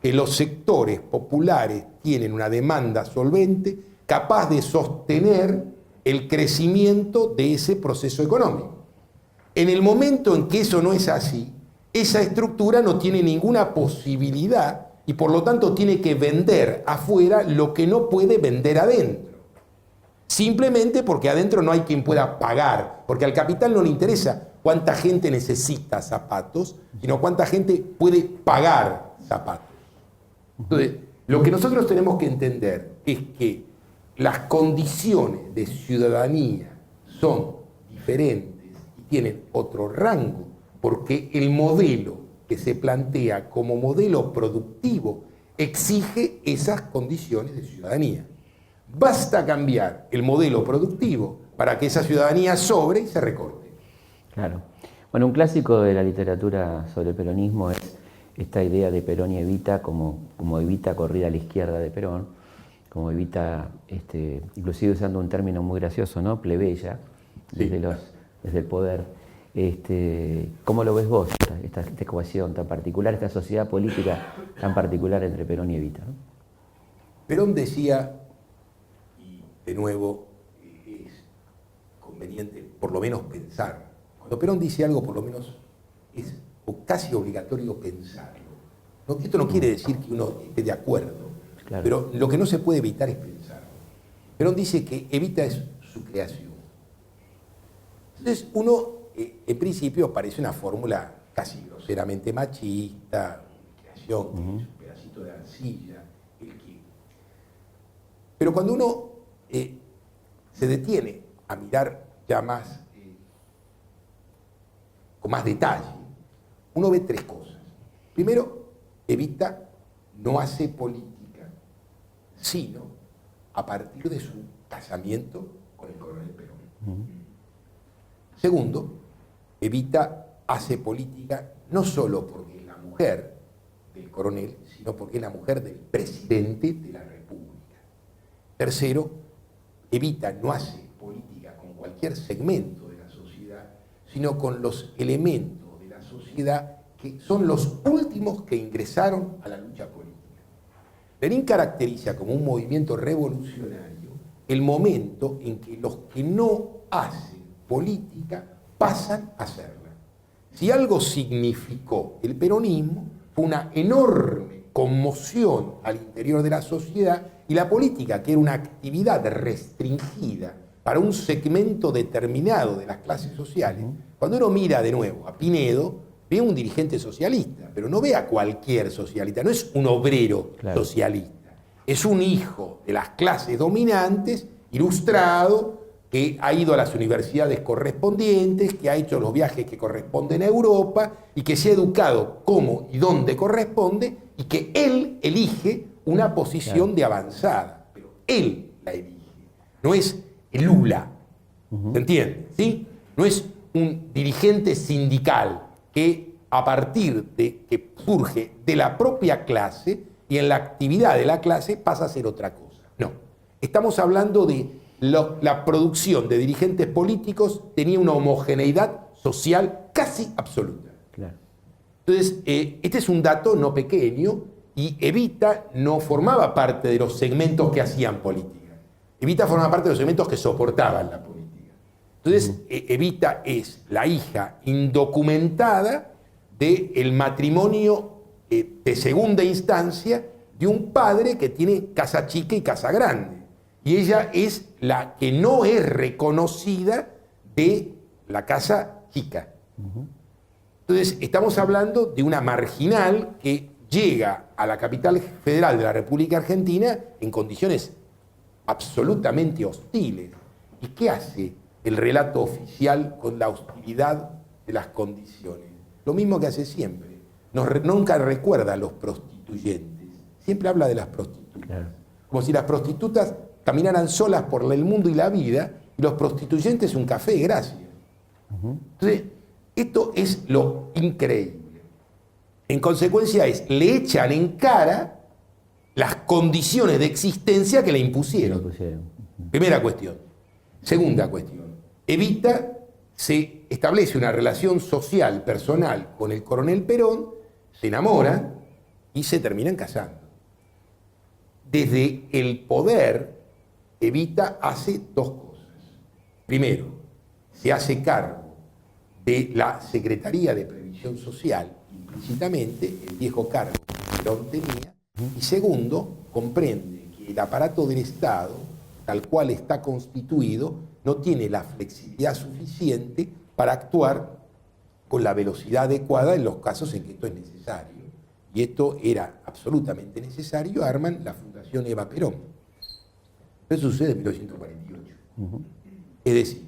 Speaker 2: que los sectores populares tienen una demanda solvente capaz de sostener el crecimiento de ese proceso económico. En el momento en que eso no es así, esa estructura no tiene ninguna posibilidad y por lo tanto tiene que vender afuera lo que no puede vender adentro. Simplemente porque adentro no hay quien pueda pagar, porque al capital no le interesa cuánta gente necesita zapatos, sino cuánta gente puede pagar zapatos. Entonces, lo que nosotros tenemos que entender es que las condiciones de ciudadanía son diferentes y tienen otro rango, porque el modelo que se plantea como modelo productivo exige esas condiciones de ciudadanía. Basta cambiar el modelo productivo para que esa ciudadanía sobre y se recorte.
Speaker 1: Claro. Bueno, un clásico de la literatura sobre el peronismo es esta idea de Perón y Evita como Evita corrida a la izquierda de Perón, como Evita, inclusive usando un término muy gracioso, ¿no? Plebeya, desde el poder. ¿Cómo lo ves vos, esta ecuación tan particular, esta sociedad política tan particular entre Perón y Evita, ¿no?
Speaker 2: Perón decía, y de nuevo es conveniente por lo menos pensar, cuando Perón dice algo por lo menos es casi obligatorio pensarlo. ¿No? Esto no quiere decir que uno esté de acuerdo, claro, pero lo que no se puede evitar es pensarlo. Perón dice que Evita es su creación. Entonces uno, en principio, parece una fórmula casi groseramente machista, creación, que es un pedacito de arcilla, el que. Pero cuando uno se detiene a mirar ya más, con más detalle, uno ve tres cosas. Primero, Evita no hace política, sino a partir de su casamiento con el coronel Perón. Segundo, Evita hace política no solo porque es la mujer del coronel, sino porque es la mujer del presidente de la República. Tercero, Evita no hace política con cualquier segmento de la sociedad, sino con los elementos de la sociedad que son los últimos que ingresaron a la lucha política. Lenin caracteriza como un movimiento revolucionario el momento en que los que no hacen política pasan a hacerla. Si algo significó el peronismo, fue una enorme conmoción al interior de la sociedad y la política, que era una actividad restringida para un segmento determinado de las clases sociales. Cuando uno mira de nuevo a Pinedo, ve un dirigente socialista, pero no ve a cualquier socialista, no es un obrero socialista, es un hijo de las clases dominantes, ilustrado, que ha ido a las universidades correspondientes, que ha hecho los viajes que corresponden a Europa y que se ha educado como y dónde corresponde y que él elige una posición de avanzada, pero él la elige, no es el Lula, ¿se entiende? ¿Sí? No es un dirigente sindical que a partir de que surge de la propia clase y y en la actividad de la clase pasa a ser otra cosa. No, estamos hablando de la producción de dirigentes políticos tenía una homogeneidad social casi absoluta.
Speaker 1: Claro.
Speaker 2: Entonces, este es un dato no pequeño y Evita no formaba parte de los segmentos que hacían política. Evita formaba parte de los segmentos que soportaban la política. Entonces, Evita es la hija indocumentada del matrimonio de segunda instancia de un padre que tiene casa chica y casa grande. Y ella es la que no es reconocida de la casa chica. Entonces, estamos hablando de una marginal que llega a la capital federal de la República Argentina en condiciones absolutamente hostiles. ¿Y qué hace el relato oficial con la hostilidad de las condiciones? Lo mismo que hace siempre. Nunca recuerda a los prostituyentes. Siempre habla de las prostitutas. Claro. Como si las prostitutas caminaran solas por el mundo y la vida y los prostituyentes un café, gracias. Entonces, esto es lo increíble. En consecuencia le echan en cara las condiciones de existencia que le impusieron. Primera cuestión. Segunda cuestión. Evita se establece una relación social, personal con el coronel Perón, se enamoran y se terminan casando. Desde el poder, Evita hace dos cosas. Primero, se hace cargo de la Secretaría de Previsión Social, implícitamente el viejo cargo que Perón tenía, y segundo, comprende que el aparato del Estado, tal cual está constituido, no tiene la flexibilidad suficiente para actuar con la velocidad adecuada en los casos en que esto es necesario. Y esto era absolutamente necesario, arman la Fundación Eva Perón. Eso sucede en 1948. Es decir,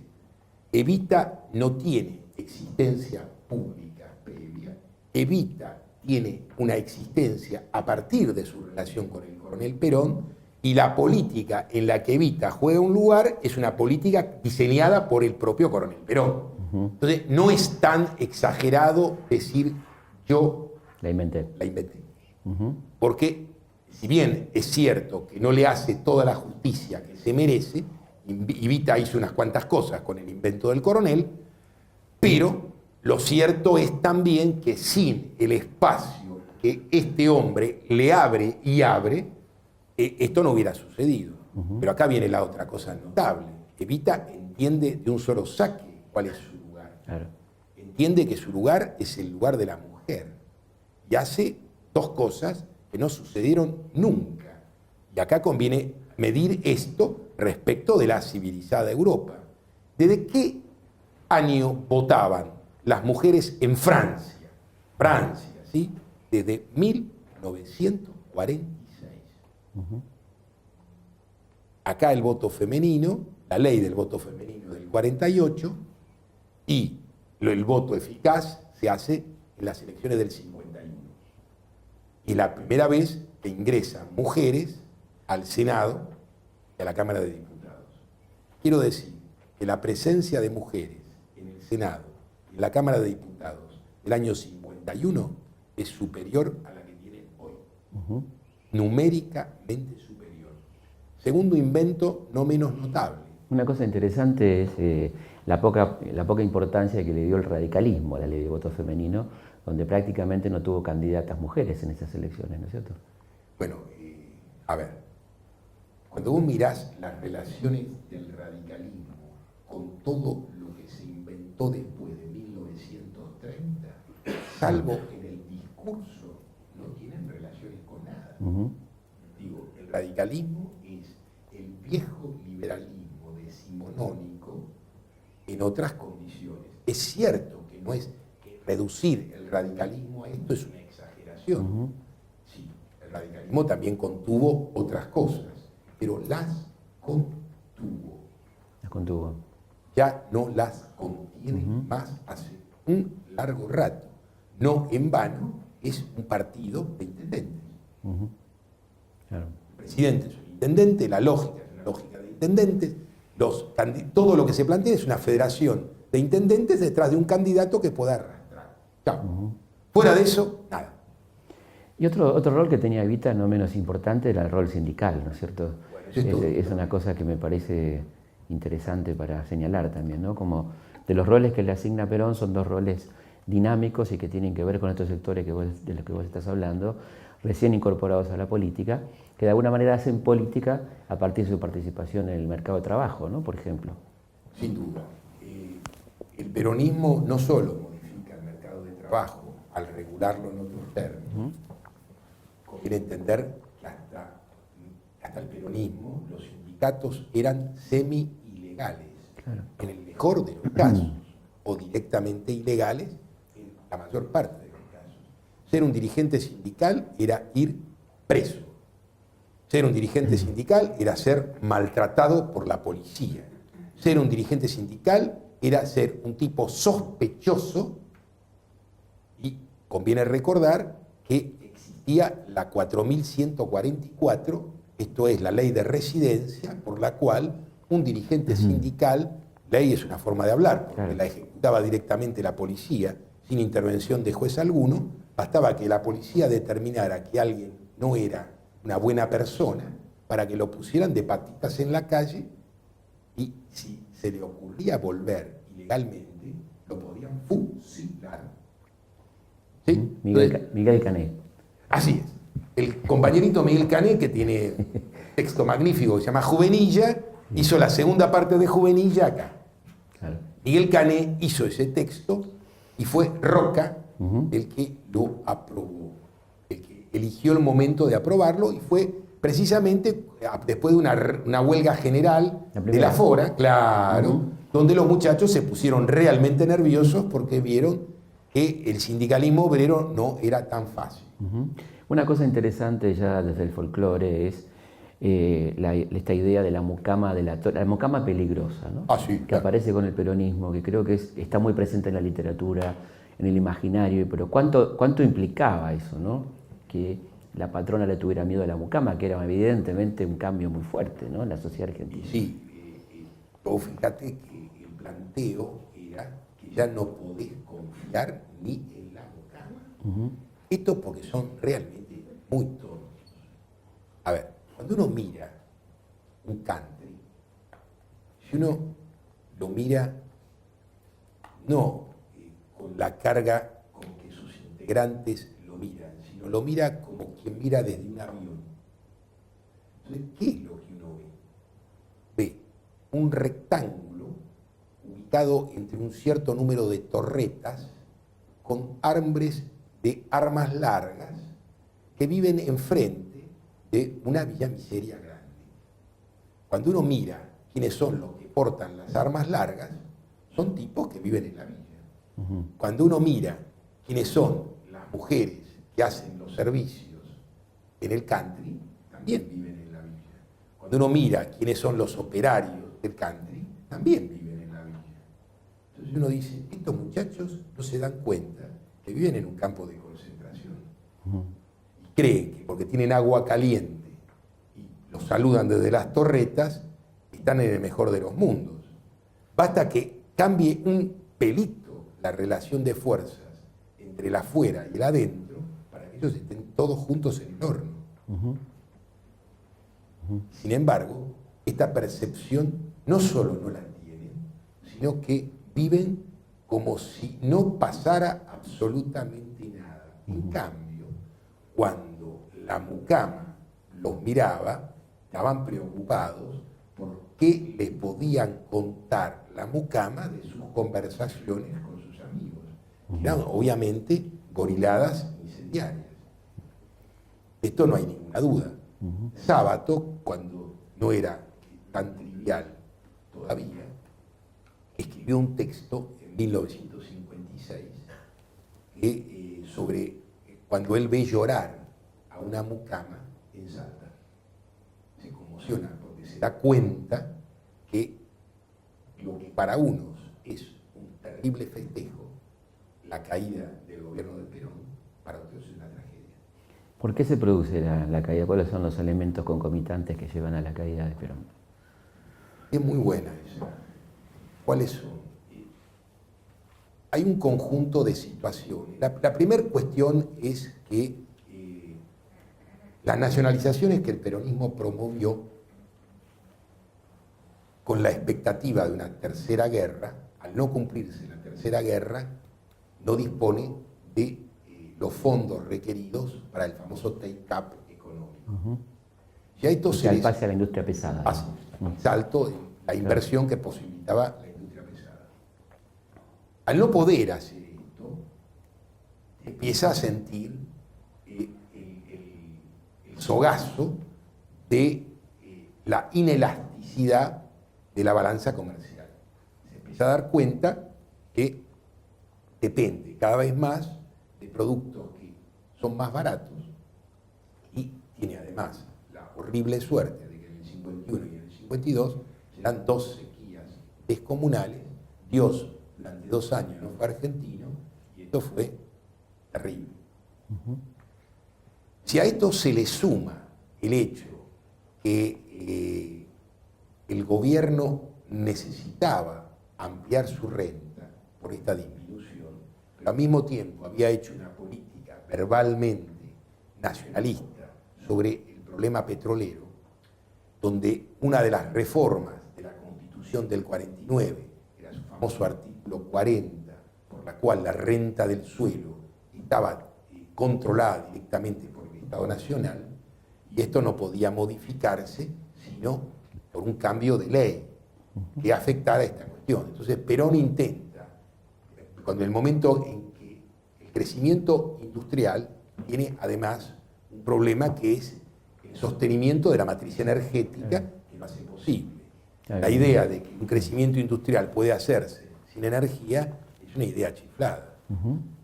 Speaker 2: Evita no tiene existencia pública previa, Evita tiene una existencia a partir de su relación con el coronel Perón, y la política en la que Evita juega un lugar es una política diseñada por el propio coronel Perón. Entonces, no es tan exagerado decir yo
Speaker 1: la inventé.
Speaker 2: Porque, si bien es cierto que no le hace toda la justicia que se merece, Evita hizo unas cuantas cosas con el invento del coronel, pero lo cierto es también que sin el espacio que este hombre le abre y abre, esto no hubiera sucedido. Pero acá viene la otra cosa notable. Evita entiende de un solo saque cuál es su lugar. Claro. Entiende que su lugar es el lugar de la mujer. Y hace dos cosas que no sucedieron nunca. Y acá conviene medir esto respecto de la civilizada Europa. ¿Desde qué año votaban las mujeres en Francia? Francia, ¿sí? Desde 1946. Acá el voto femenino, la ley del voto femenino del 48, y el voto eficaz se hace en las elecciones del 51. Y la primera vez que ingresan mujeres al Senado y a la Cámara de Diputados. Quiero decir que la presencia de mujeres en el Senado y en la Cámara de Diputados del año 51 es superior a la que tienen hoy. Numéricamente superior. Segundo invento, no menos notable.
Speaker 1: Una cosa interesante es la poca importancia que le dio el radicalismo a la ley de voto femenino, donde prácticamente no tuvo candidatas mujeres en esas elecciones, ¿no es cierto?
Speaker 2: Bueno, a ver, cuando vos mirás las relaciones del radicalismo con todo lo que se inventó después de 1930, salvo en el discurso, no tienen relaciones con nada. Digo, el radicalismo es el viejo liberalismo decimonónico en otras condiciones. Es cierto que no es que reducir el radicalismo a esto es una exageración. Sí, el radicalismo también contuvo otras cosas, pero las contuvo.
Speaker 1: Las contuvo.
Speaker 2: Ya no las contiene más hace un largo rato. No en vano es un partido de intendentes. Claro. El presidente es un intendente, la lógica es una lógica de intendentes, todo lo que se plantea es una federación de intendentes detrás de un candidato que pueda arrastrar. Chao. Fuera de eso, nada.
Speaker 1: Y otro rol que tenía Evita, no menos importante, era el rol sindical, ¿no es cierto?
Speaker 2: Bueno,
Speaker 1: Es una cosa que me parece interesante para señalar también, ¿no? Como de los roles que le asigna Perón son dos roles dinámicos y que tienen que ver con estos sectores de los que vos estás hablando, recién incorporados a la política, que de alguna manera hacen política a partir de su participación en el mercado de trabajo, ¿no? Por ejemplo.
Speaker 2: Sin duda. El peronismo no solo modifica el mercado de trabajo al regularlo en otros términos, conviene entender que hasta el peronismo los sindicatos eran semi-ilegales, claro, en el mejor de los casos, o directamente ilegales en la mayor parte de los casos. Ser un dirigente sindical era ir preso. Ser un dirigente sindical era ser maltratado por la policía. Ser un dirigente sindical era ser un tipo sospechoso, y conviene recordar que existía la 4144, esto es la ley de residencia, por la cual un dirigente sindical, ley es una forma de hablar, porque la ejecutaba directamente la policía, sin intervención de juez alguno, bastaba que la policía determinara que alguien no era una buena persona para que lo pusieran de patitas en la calle, y si se le ocurría volver ilegalmente, lo podían fusilar. ¿Sí?
Speaker 1: Miguel Cané.
Speaker 2: Así es. El compañerito Miguel Cané, que tiene un texto magnífico que se llama Juvenilla, hizo la segunda parte de Juvenilla acá. Claro. Miguel Cané hizo ese texto y fue Roca el que lo aprobó, el que eligió el momento de aprobarlo, y fue precisamente después de una huelga general de la Fora, claro, donde los muchachos se pusieron realmente nerviosos porque vieron que el sindicalismo obrero no era tan fácil.
Speaker 1: Una cosa interesante ya desde el folclore es esta idea de la mucama, la mucama peligrosa, ¿no?
Speaker 2: Sí,
Speaker 1: que
Speaker 2: claro,
Speaker 1: aparece con el peronismo, que creo que está muy presente en la literatura, en el imaginario, pero ¿cuánto implicaba eso, ¿no? Que la patrona le tuviera miedo a la mucama, que era evidentemente un cambio muy fuerte, ¿no?, en la sociedad argentina.
Speaker 2: Sí, fíjate que el planteo era que ya no podés confiar ni en la mucama. Esto porque son realmente muy tontos. A ver, cuando uno mira un country, si uno lo mira no con la carga con que sus integrantes lo miran, sino lo mira como quien mira desde un avión. Entonces, ¿qué es lo que uno ve? Ve un rectángulo ubicado entre un cierto número de torretas con armbres de armas largas que viven enfrente de una villa miseria grande. Cuando uno mira quiénes son los que portan las armas largas, son tipos que viven en la villa. Cuando uno mira quiénes son las mujeres que hacen los servicios en el country, también viven en la villa. Cuando uno mira quiénes son los operarios del country, también viven en la villa. Entonces uno dice, estos muchachos no se dan cuenta que viven en un campo de concentración. Y creen que porque tienen agua caliente y los saludan desde las torretas, están en el mejor de los mundos. Basta que cambie un pelito la relación de fuerzas entre el afuera y el adentro para que ellos estén todos juntos en el horno. Sin embargo, esta percepción no solo no la tienen, sino que viven como si no pasara absolutamente nada. En cambio, cuando la mucama los miraba, estaban preocupados por qué les podían contar la mucama de sus conversaciones con sus amigos. Eran obviamente goriladas incendiarias. Esto no hay ninguna duda. Sábato, cuando no era tan trivial todavía, escribió un texto en 1956 sobre cuando él ve llorar a una mucama en Salta. Se conmociona porque se da cuenta que lo que para unos es un terrible festejo, la caída del gobierno de Perón, para otros es una tragedia.
Speaker 1: ¿Por qué se produce la caída? ¿Cuáles son los elementos concomitantes que llevan a la caída de Perón?
Speaker 2: Es muy buena esa. ¿Cuáles son? Hay un conjunto de situaciones. La primera cuestión es que Las nacionalizaciones que el peronismo promovió con la expectativa de una tercera guerra, al no cumplirse la tercera guerra, no dispone de los fondos requeridos para el famoso take-up económico. Y a esto se
Speaker 1: el pase a la industria pesada.
Speaker 2: Salto de la inversión que posibilitaba la industria pesada. Al no poder hacer esto, empieza a sentir el sogazo de la inelasticidad de la balanza comercial. Se empieza a dar cuenta que depende cada vez más de productos que son más baratos y tiene además la horrible suerte de que en el 51 y en el 52 serán dos sequías descomunales. Dios durante 2 años no fue argentino y esto fue terrible. Si a esto se le suma el hecho que el gobierno necesitaba ampliar su renta por esta disminución, pero al mismo tiempo había hecho una política verbalmente nacionalista sobre el problema petrolero, donde una de las reformas de la Constitución del 49 era su famoso artículo 40, por la cual la renta del suelo estaba controlada directamente por el Estado Nacional, y esto no podía modificarse sino por un cambio de ley que afectara esta cuestión. Entonces Perón intenta, cuando el momento en que el crecimiento industrial tiene además un problema que es el sostenimiento de la matriz energética que lo hace posible. La idea de que un crecimiento industrial puede hacerse sin energía es una idea chiflada.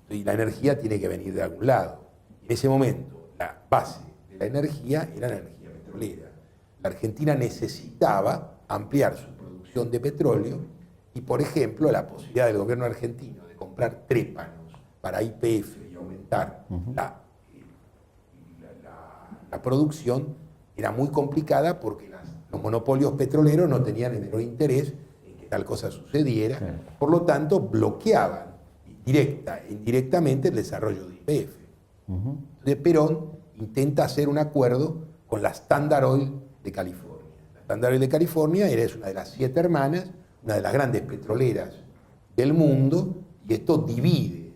Speaker 2: Y la energía tiene que venir de algún lado. En ese momento, la base de la energía era la energía petrolera. La Argentina necesitaba ampliar su producción de petróleo y, por ejemplo, la posibilidad del gobierno argentino de comprar trépanos para YPF y aumentar la producción era muy complicada porque los monopolios petroleros no tenían el menor interés en que tal cosa sucediera. Sí. Por lo tanto, bloqueaban directa e indirectamente el desarrollo de YPF. Entonces Perón intenta hacer un acuerdo con la Standard Oil de California. La Standard Oil de California es una de las 7 hermanas, una de las grandes petroleras del mundo, y esto divide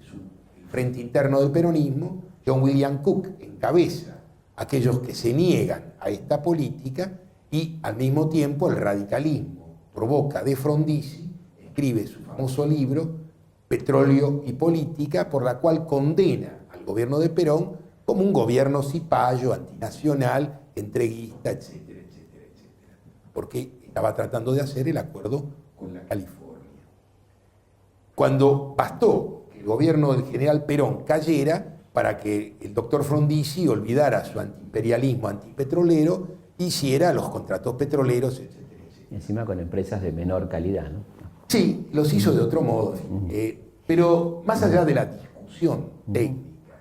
Speaker 2: el frente interno del peronismo. John William Cook encabeza a aquellos que se niegan a esta política y al mismo tiempo el radicalismo provoca de Frondizi, escribe su famoso libro Petróleo y Política, por la cual condena al gobierno de Perón como un gobierno cipayo, antinacional, entreguista, etcétera, etcétera, etcétera, porque estaba tratando de hacer el acuerdo con la California. Cuando bastó que el gobierno del general Perón cayera para que el doctor Frondizi olvidara su antiimperialismo antipetrolero, hiciera los contratos petroleros, etcétera, etcétera.
Speaker 1: Encima con empresas de menor calidad, ¿no?
Speaker 2: Sí, los hizo de otro modo, pero más allá de la discusión técnica,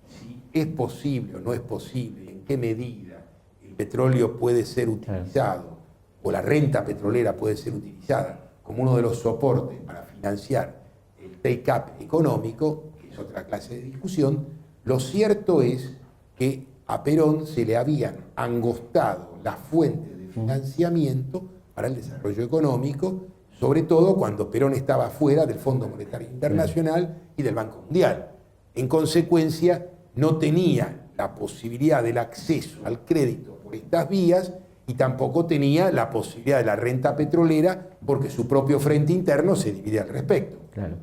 Speaker 2: si es posible o no es posible, en qué medida el petróleo puede ser utilizado o la renta petrolera puede ser utilizada como uno de los soportes para financiar el take-up económico, que es otra clase de discusión, lo cierto es que a Perón se le habían angostado las fuentes de financiamiento para el desarrollo económico, sobre todo cuando Perón estaba fuera del Fondo Monetario Internacional y del Banco Mundial. En consecuencia, no tenía la posibilidad del acceso al crédito por estas vías y tampoco tenía la posibilidad de la renta petrolera porque su propio frente interno se divide al respecto.
Speaker 1: Claro.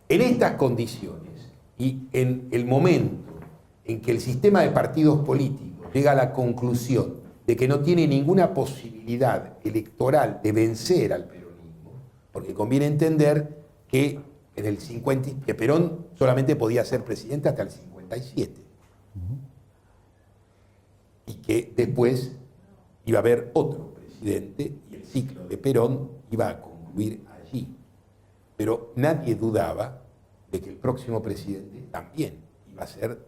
Speaker 2: En estas condiciones y en el momento en que el sistema de partidos políticos llega a la conclusión de que no tiene ninguna posibilidad electoral de vencer al peronismo, porque conviene entender que en el 50, que Perón solamente podía ser presidente hasta el 57, y que después iba a haber otro presidente y el ciclo de Perón iba a concluir allí. Pero nadie dudaba de que el próximo presidente también iba a ser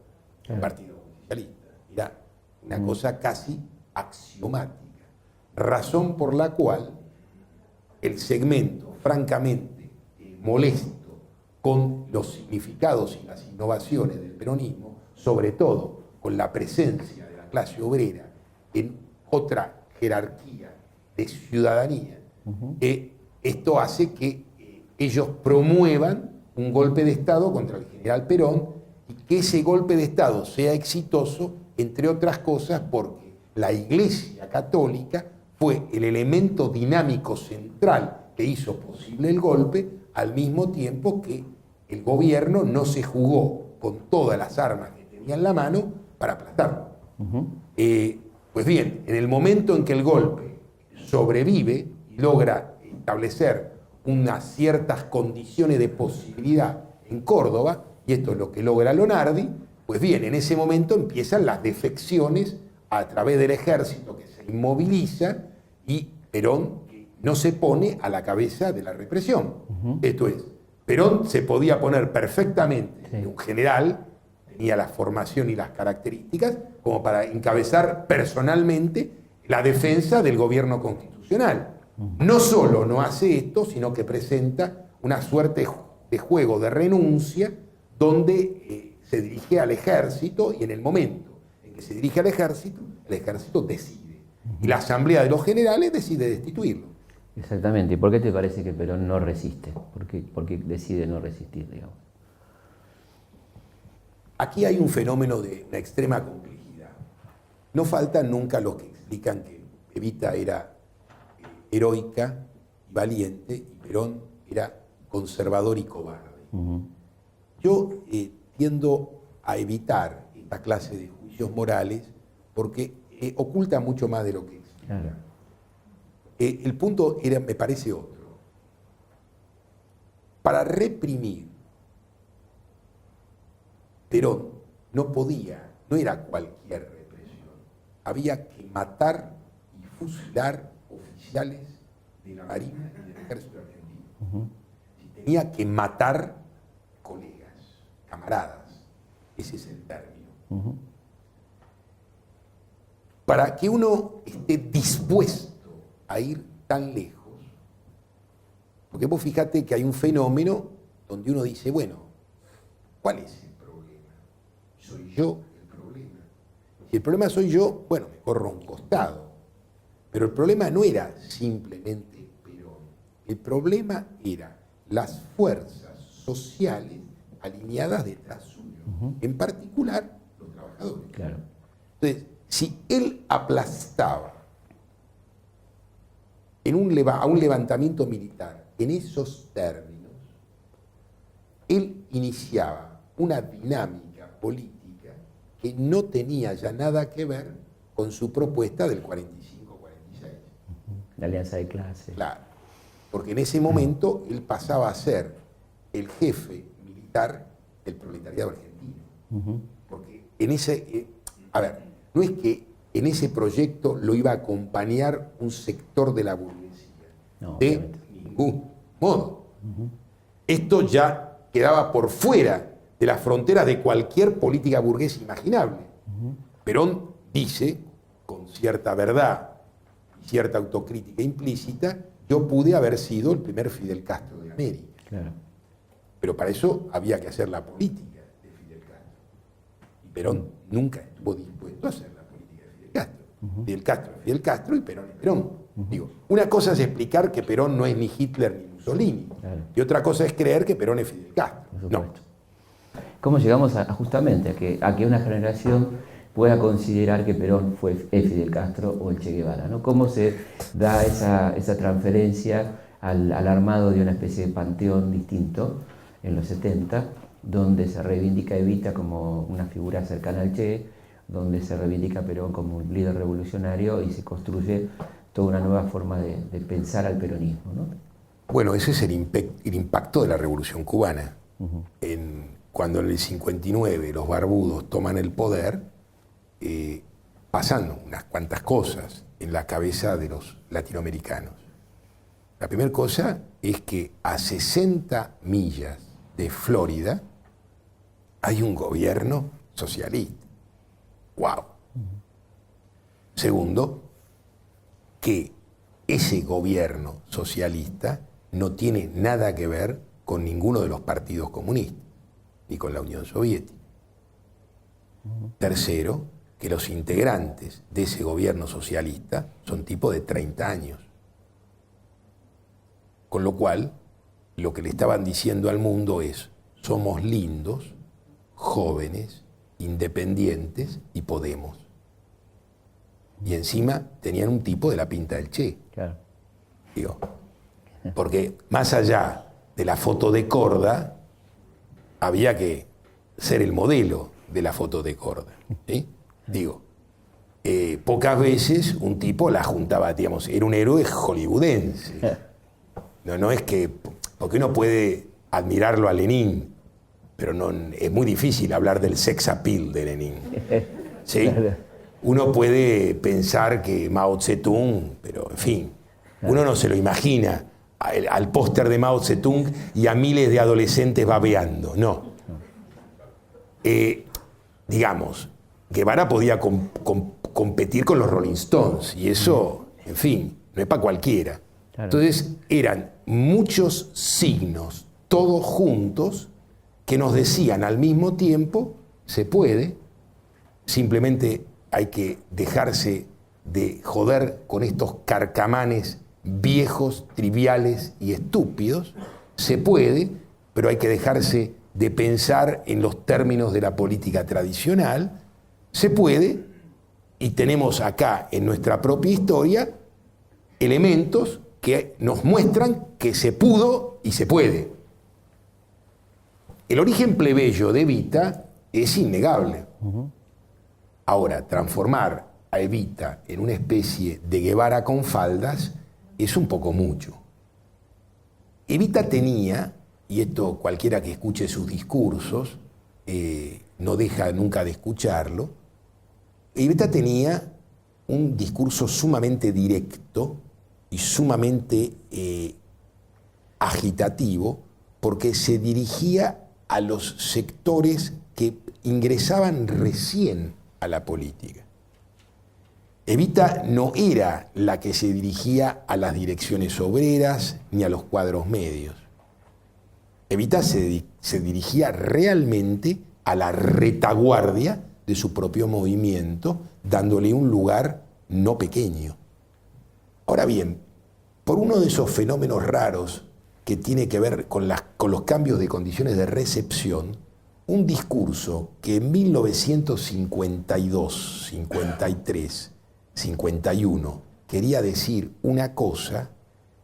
Speaker 2: el Partido Justicialista. Era una cosa casi axiomática, razón por la cual el segmento francamente molesto con los significados y las innovaciones del peronismo, sobre todo con la presencia de la clase obrera en otra jerarquía de ciudadanía, esto hace que ellos promuevan un golpe de Estado contra el general Perón y que ese golpe de Estado sea exitoso, entre otras cosas, porque la Iglesia Católica fue el elemento dinámico central que hizo posible el golpe, al mismo tiempo que el gobierno no se jugó con todas las armas que tenía en la mano para aplastarlo. Pues bien, en el momento en que el golpe sobrevive y logra establecer unas ciertas condiciones de posibilidad en Córdoba, y esto es lo que logra Lonardi, pues bien, en ese momento empiezan las defecciones a través del ejército que se inmoviliza y Perón no se pone a la cabeza de la represión. Esto es, Perón se podía poner perfectamente, un general, tenía la formación y las características como para encabezar personalmente la defensa del gobierno constitucional. No solo no hace esto, sino que presenta una suerte de juego de renuncia donde se dirige al ejército y en el momento en que se dirige al ejército, el ejército decide. Y la Asamblea de los Generales decide destituirlo.
Speaker 1: Exactamente. ¿Y por qué te parece que Perón no resiste? ¿Por qué decide no resistir, digamos?
Speaker 2: Aquí hay un fenómeno de una extrema complejidad. No faltan nunca los que explican que Evita era heroica y valiente y Perón era conservador y cobarde. Yo tiendo a evitar esta clase de juicios morales porque oculta mucho más de lo que explica. Claro. El punto me parece otro. Para reprimir, Perón no era cualquier represión. Había que matar y fusilar oficiales de la Marina y del Ejército Argentino. Tenía que matar colegas, camaradas. Ese es el término. Para que uno esté dispuesto a ir tan lejos, porque vos fíjate que hay un fenómeno donde uno dice, bueno, ¿cuál es el problema? ¿Soy yo el problema? Si el problema soy yo, bueno, me corro a un costado. Pero el problema no era simplemente Perón. El problema era las fuerzas sociales alineadas detrás suyo, en particular los trabajadores.
Speaker 1: Claro.
Speaker 2: Entonces, si él aplastaba a un levantamiento militar en esos términos, él iniciaba una dinámica política que no tenía ya nada que ver con su propuesta del 45-46.
Speaker 1: La alianza de clases.
Speaker 2: Claro, porque en ese momento él pasaba a ser el jefe militar del proletariado argentino. Porque en ese... no es que en ese proyecto lo iba a acompañar un sector de la burguesía. No, de obviamente. Ningún modo. Esto ya quedaba por fuera de las fronteras de cualquier política burguesa imaginable. Perón dice, con cierta verdad y cierta autocrítica implícita, yo pude haber sido el primer Fidel Castro de América. Claro. Pero para eso había que hacer la política de Fidel Castro. Y Perón nunca estuvo dispuesto a hacer la política de Fidel Castro. Fidel Castro es Fidel Castro y Perón es Perón. Digo, una cosa es explicar que Perón no es ni Hitler ni Mussolini. Claro. Y otra cosa es creer que Perón es Fidel Castro. No.
Speaker 1: ¿Cómo llegamos justamente a que una generación pueda considerar que Perón es Fidel Castro o el Che Guevara, ¿no? ¿Cómo se da esa transferencia al armado de una especie de panteón distinto en los 70, donde se reivindica Evita como una figura cercana al Che, donde se reivindica a Perón como un líder revolucionario y se construye toda una nueva forma de pensar al peronismo, ¿no?
Speaker 2: Bueno, ese es el impacto de la Revolución Cubana. Cuando en el 59 los barbudos toman el poder, pasan unas cuantas cosas en la cabeza de los latinoamericanos. La primera cosa es que a 60 millas de Florida hay un gobierno socialista. ¡Wow! Segundo, que ese gobierno socialista no tiene nada que ver con ninguno de los partidos comunistas, ni con la Unión Soviética. Tercero, que los integrantes de ese gobierno socialista son tipos de 30 años. Con lo cual, lo que le estaban diciendo al mundo es: somos lindos, jóvenes, independientes y podemos. Y encima tenían un tipo de la pinta del Che.
Speaker 1: Claro.
Speaker 2: Digo, porque más allá de la foto de Korda, había que ser el modelo de la foto de Korda, ¿sí? Digo, pocas veces un tipo la juntaba, digamos, era un héroe hollywoodense. No es que, porque uno puede admirarlo a Lenin, pero no, es muy difícil hablar del sex appeal de Lenin, ¿sí? Uno puede pensar que Mao Zedong, pero en fin, uno no se lo imagina al póster de Mao Zedong y a miles de adolescentes babeando, no. Digamos, Guevara podía competir con los Rolling Stones, y eso, en fin, no es para cualquiera. Claro. Entonces eran muchos signos, todos juntos, que nos decían al mismo tiempo: se puede, simplemente hay que dejarse de joder con estos carcamanes viejos, triviales y estúpidos. Se puede, pero hay que dejarse de pensar en los términos de la política tradicional. Se puede, y tenemos acá en nuestra propia historia elementos que nos muestran que se pudo y se puede. El origen plebeyo de Evita es innegable. Ahora, transformar a Evita en una especie de Guevara con faldas es un poco mucho. Evita tenía, y esto cualquiera que escuche sus discursos no deja nunca de escucharlo, Evita tenía un discurso sumamente directo y sumamente agitativo, porque se dirigía a los sectores que ingresaban recién a la política. Evita no era la que se dirigía a las direcciones obreras ni a los cuadros medios. Evita se dirigía realmente a la retaguardia de su propio movimiento, dándole un lugar no pequeño. Ahora bien, por uno de esos fenómenos raros que tiene que ver con los cambios de condiciones de recepción, un discurso que en 1952, 53, 51 quería decir una cosa,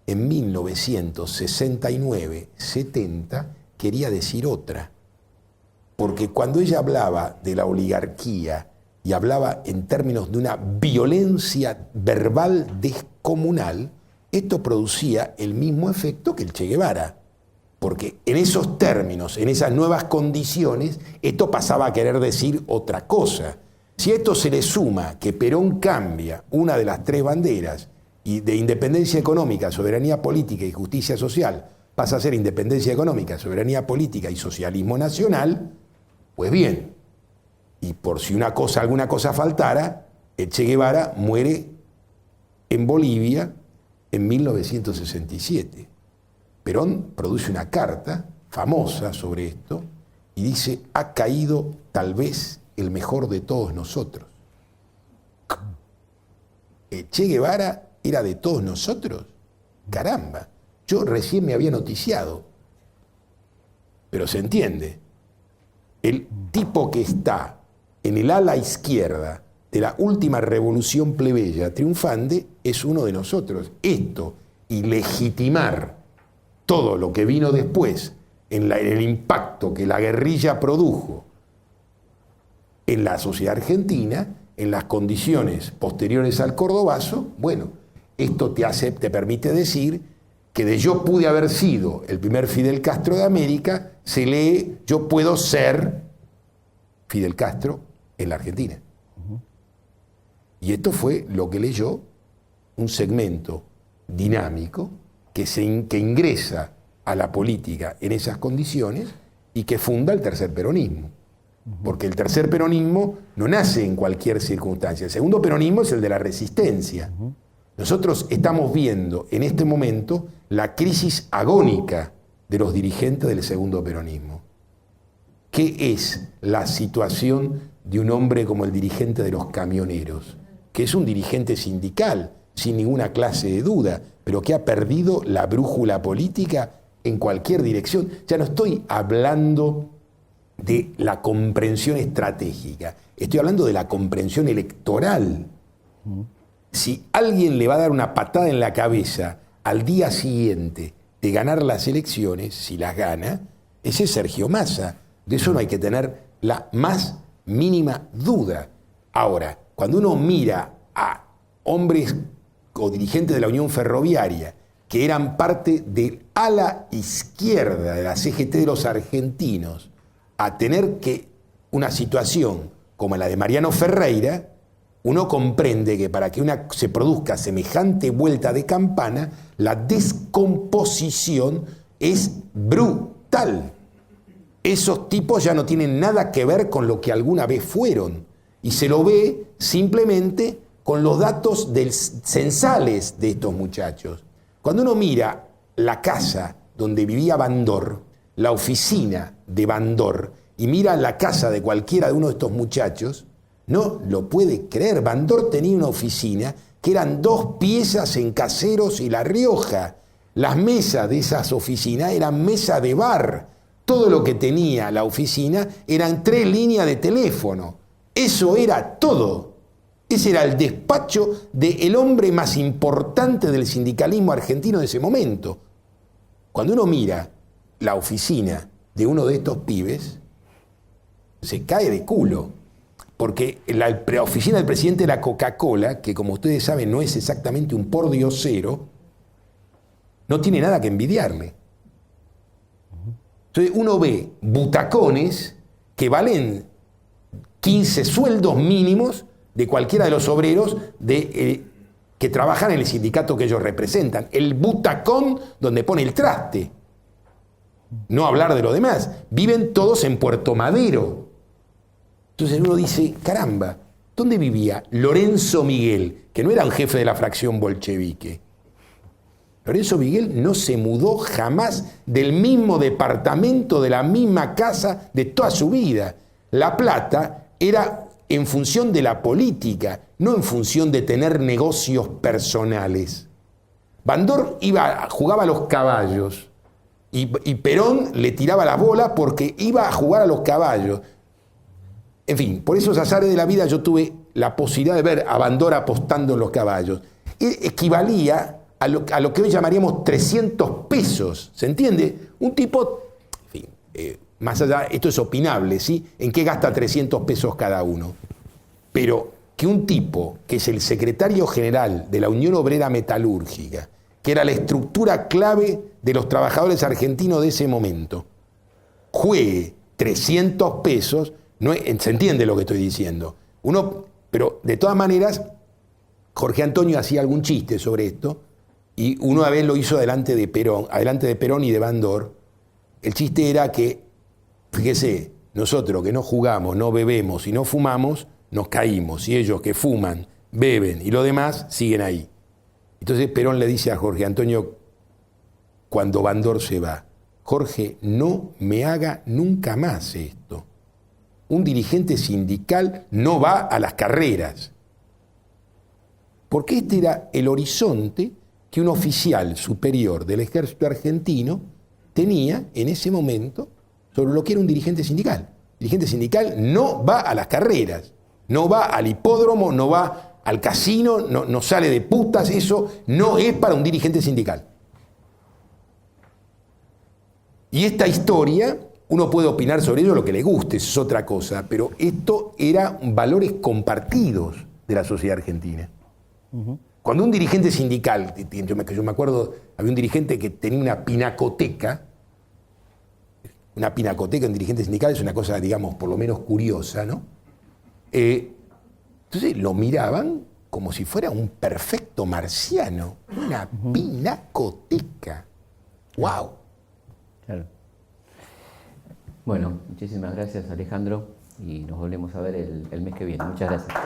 Speaker 2: en 1969, 70 quería decir otra. Porque cuando ella hablaba de la oligarquía y hablaba en términos de una violencia verbal descomunal, esto producía el mismo efecto que el Che Guevara. Porque en esos términos, en esas nuevas condiciones, esto pasaba a querer decir otra cosa. Si a esto se le suma que Perón cambia una de las tres banderas y de independencia económica, soberanía política y justicia social, pasa a ser independencia económica, soberanía política y socialismo nacional, pues bien, y por si alguna cosa faltara, el Che Guevara muere en Bolivia en 1967. Perón produce una carta famosa sobre esto y dice: ha caído tal vez el mejor de todos nosotros. ¿El Che Guevara era de todos nosotros? Caramba, yo recién me había noticiado. Pero se entiende, el tipo que está en el ala izquierda de la última revolución plebeya triunfante es uno de nosotros. Esto y legitimar todo lo que vino después en el impacto que la guerrilla produjo en la sociedad argentina, en las condiciones posteriores al cordobazo, bueno, esto te permite decir que de yo pude haber sido el primer Fidel Castro de América, se lee yo puedo ser Fidel Castro en la Argentina. Y esto fue lo que leyó un segmento dinámico que ingresa a la política en esas condiciones y que funda el tercer peronismo. Porque el tercer peronismo no nace en cualquier circunstancia. El segundo peronismo es el de la resistencia. Nosotros estamos viendo en este momento la crisis agónica de los dirigentes del segundo peronismo, ¿qué es la situación de un hombre como el dirigente de los camioneros? Que es un dirigente sindical, sin ninguna clase de duda, pero que ha perdido la brújula política en cualquier dirección. Ya no estoy hablando de la comprensión estratégica, estoy hablando de la comprensión electoral. Si alguien le va a dar una patada en la cabeza al día siguiente de ganar las elecciones, si las gana, ese es Sergio Massa. De eso no hay que tener la más mínima duda. Ahora, cuando uno mira a hombres o dirigentes de la Unión Ferroviaria que eran parte del ala izquierda de la CGT de los argentinos, a tener que una situación como la de Mariano Ferreira, uno comprende que para que se produzca semejante vuelta de campana, la descomposición es brutal. Esos tipos ya no tienen nada que ver con lo que alguna vez fueron, y se lo ve simplemente con los datos censales de estos muchachos. Cuando uno mira la casa donde vivía Bandor, la oficina de Bandor, y mira la casa de cualquiera de uno de estos muchachos, no lo puede creer. Bandor tenía una oficina que eran 2 piezas en Caseros y La Rioja. Las mesas de esas oficinas eran mesa de bar. Todo lo que tenía la oficina eran 3 líneas de teléfono. Eso era todo. Ese era el despacho del hombre más importante del sindicalismo argentino de ese momento. Cuando uno mira la oficina de uno de estos pibes, se cae de culo. Porque la oficina del presidente de la Coca-Cola, que como ustedes saben no es exactamente un pordiosero, no tiene nada que envidiarle. Entonces uno ve butacones que valen 15 sueldos mínimos de cualquiera de los obreros que trabajan en el sindicato que ellos representan. El butacón donde pone el traste. No hablar de lo demás. Viven todos en Puerto Madero. Entonces uno dice, caramba, ¿dónde vivía Lorenzo Miguel? Que no era un jefe de la fracción bolchevique. Lorenzo Miguel no se mudó jamás del mismo departamento, de la misma casa de toda su vida. La plata era en función de la política, no en función de tener negocios personales. Bandor jugaba a los caballos y Perón le tiraba la bola porque iba a jugar a los caballos. En fin, por esos azares de la vida yo tuve la posibilidad de ver a Bandor apostando en los caballos. Equivalía a lo que hoy llamaríamos 300 pesos, ¿se entiende? Un tipo, en fin, más allá, esto es opinable, ¿sí? ¿En qué gasta 300 pesos cada uno? Pero que un tipo que es el secretario general de la Unión Obrera Metalúrgica, que era la estructura clave de los trabajadores argentinos de ese momento, juegue 300 pesos, no, se entiende lo que estoy diciendo. Pero de todas maneras, Jorge Antonio hacía algún chiste sobre esto, y una vez lo hizo delante de Perón y de Bandor. El chiste era que, fíjese, nosotros que no jugamos, no bebemos y no fumamos, nos caímos, y ellos que fuman, beben y lo demás, siguen ahí. Entonces Perón le dice a Jorge Antonio, cuando Bandor se va, Jorge, no me haga nunca más esto. Un dirigente sindical no va a las carreras. Porque este era el horizonte que un oficial superior del ejército argentino tenía en ese momento sobre lo que era un dirigente sindical. El dirigente sindical no va a las carreras, no va al hipódromo, no va al casino, no sale de putas, eso no es para un dirigente sindical. Y esta historia, uno puede opinar sobre ello lo que le guste, eso es otra cosa, pero esto eran valores compartidos de la sociedad argentina. Cuando un dirigente sindical, yo me acuerdo, había un dirigente que tenía una pinacoteca, un dirigente sindical es una cosa, digamos, por lo menos curiosa, ¿no? Entonces lo miraban como si fuera un perfecto marciano, una pinacoteca. ¡Wow!
Speaker 1: Claro. Bueno, muchísimas gracias, Alejandro, y nos volvemos a ver el mes que viene. Muchas gracias.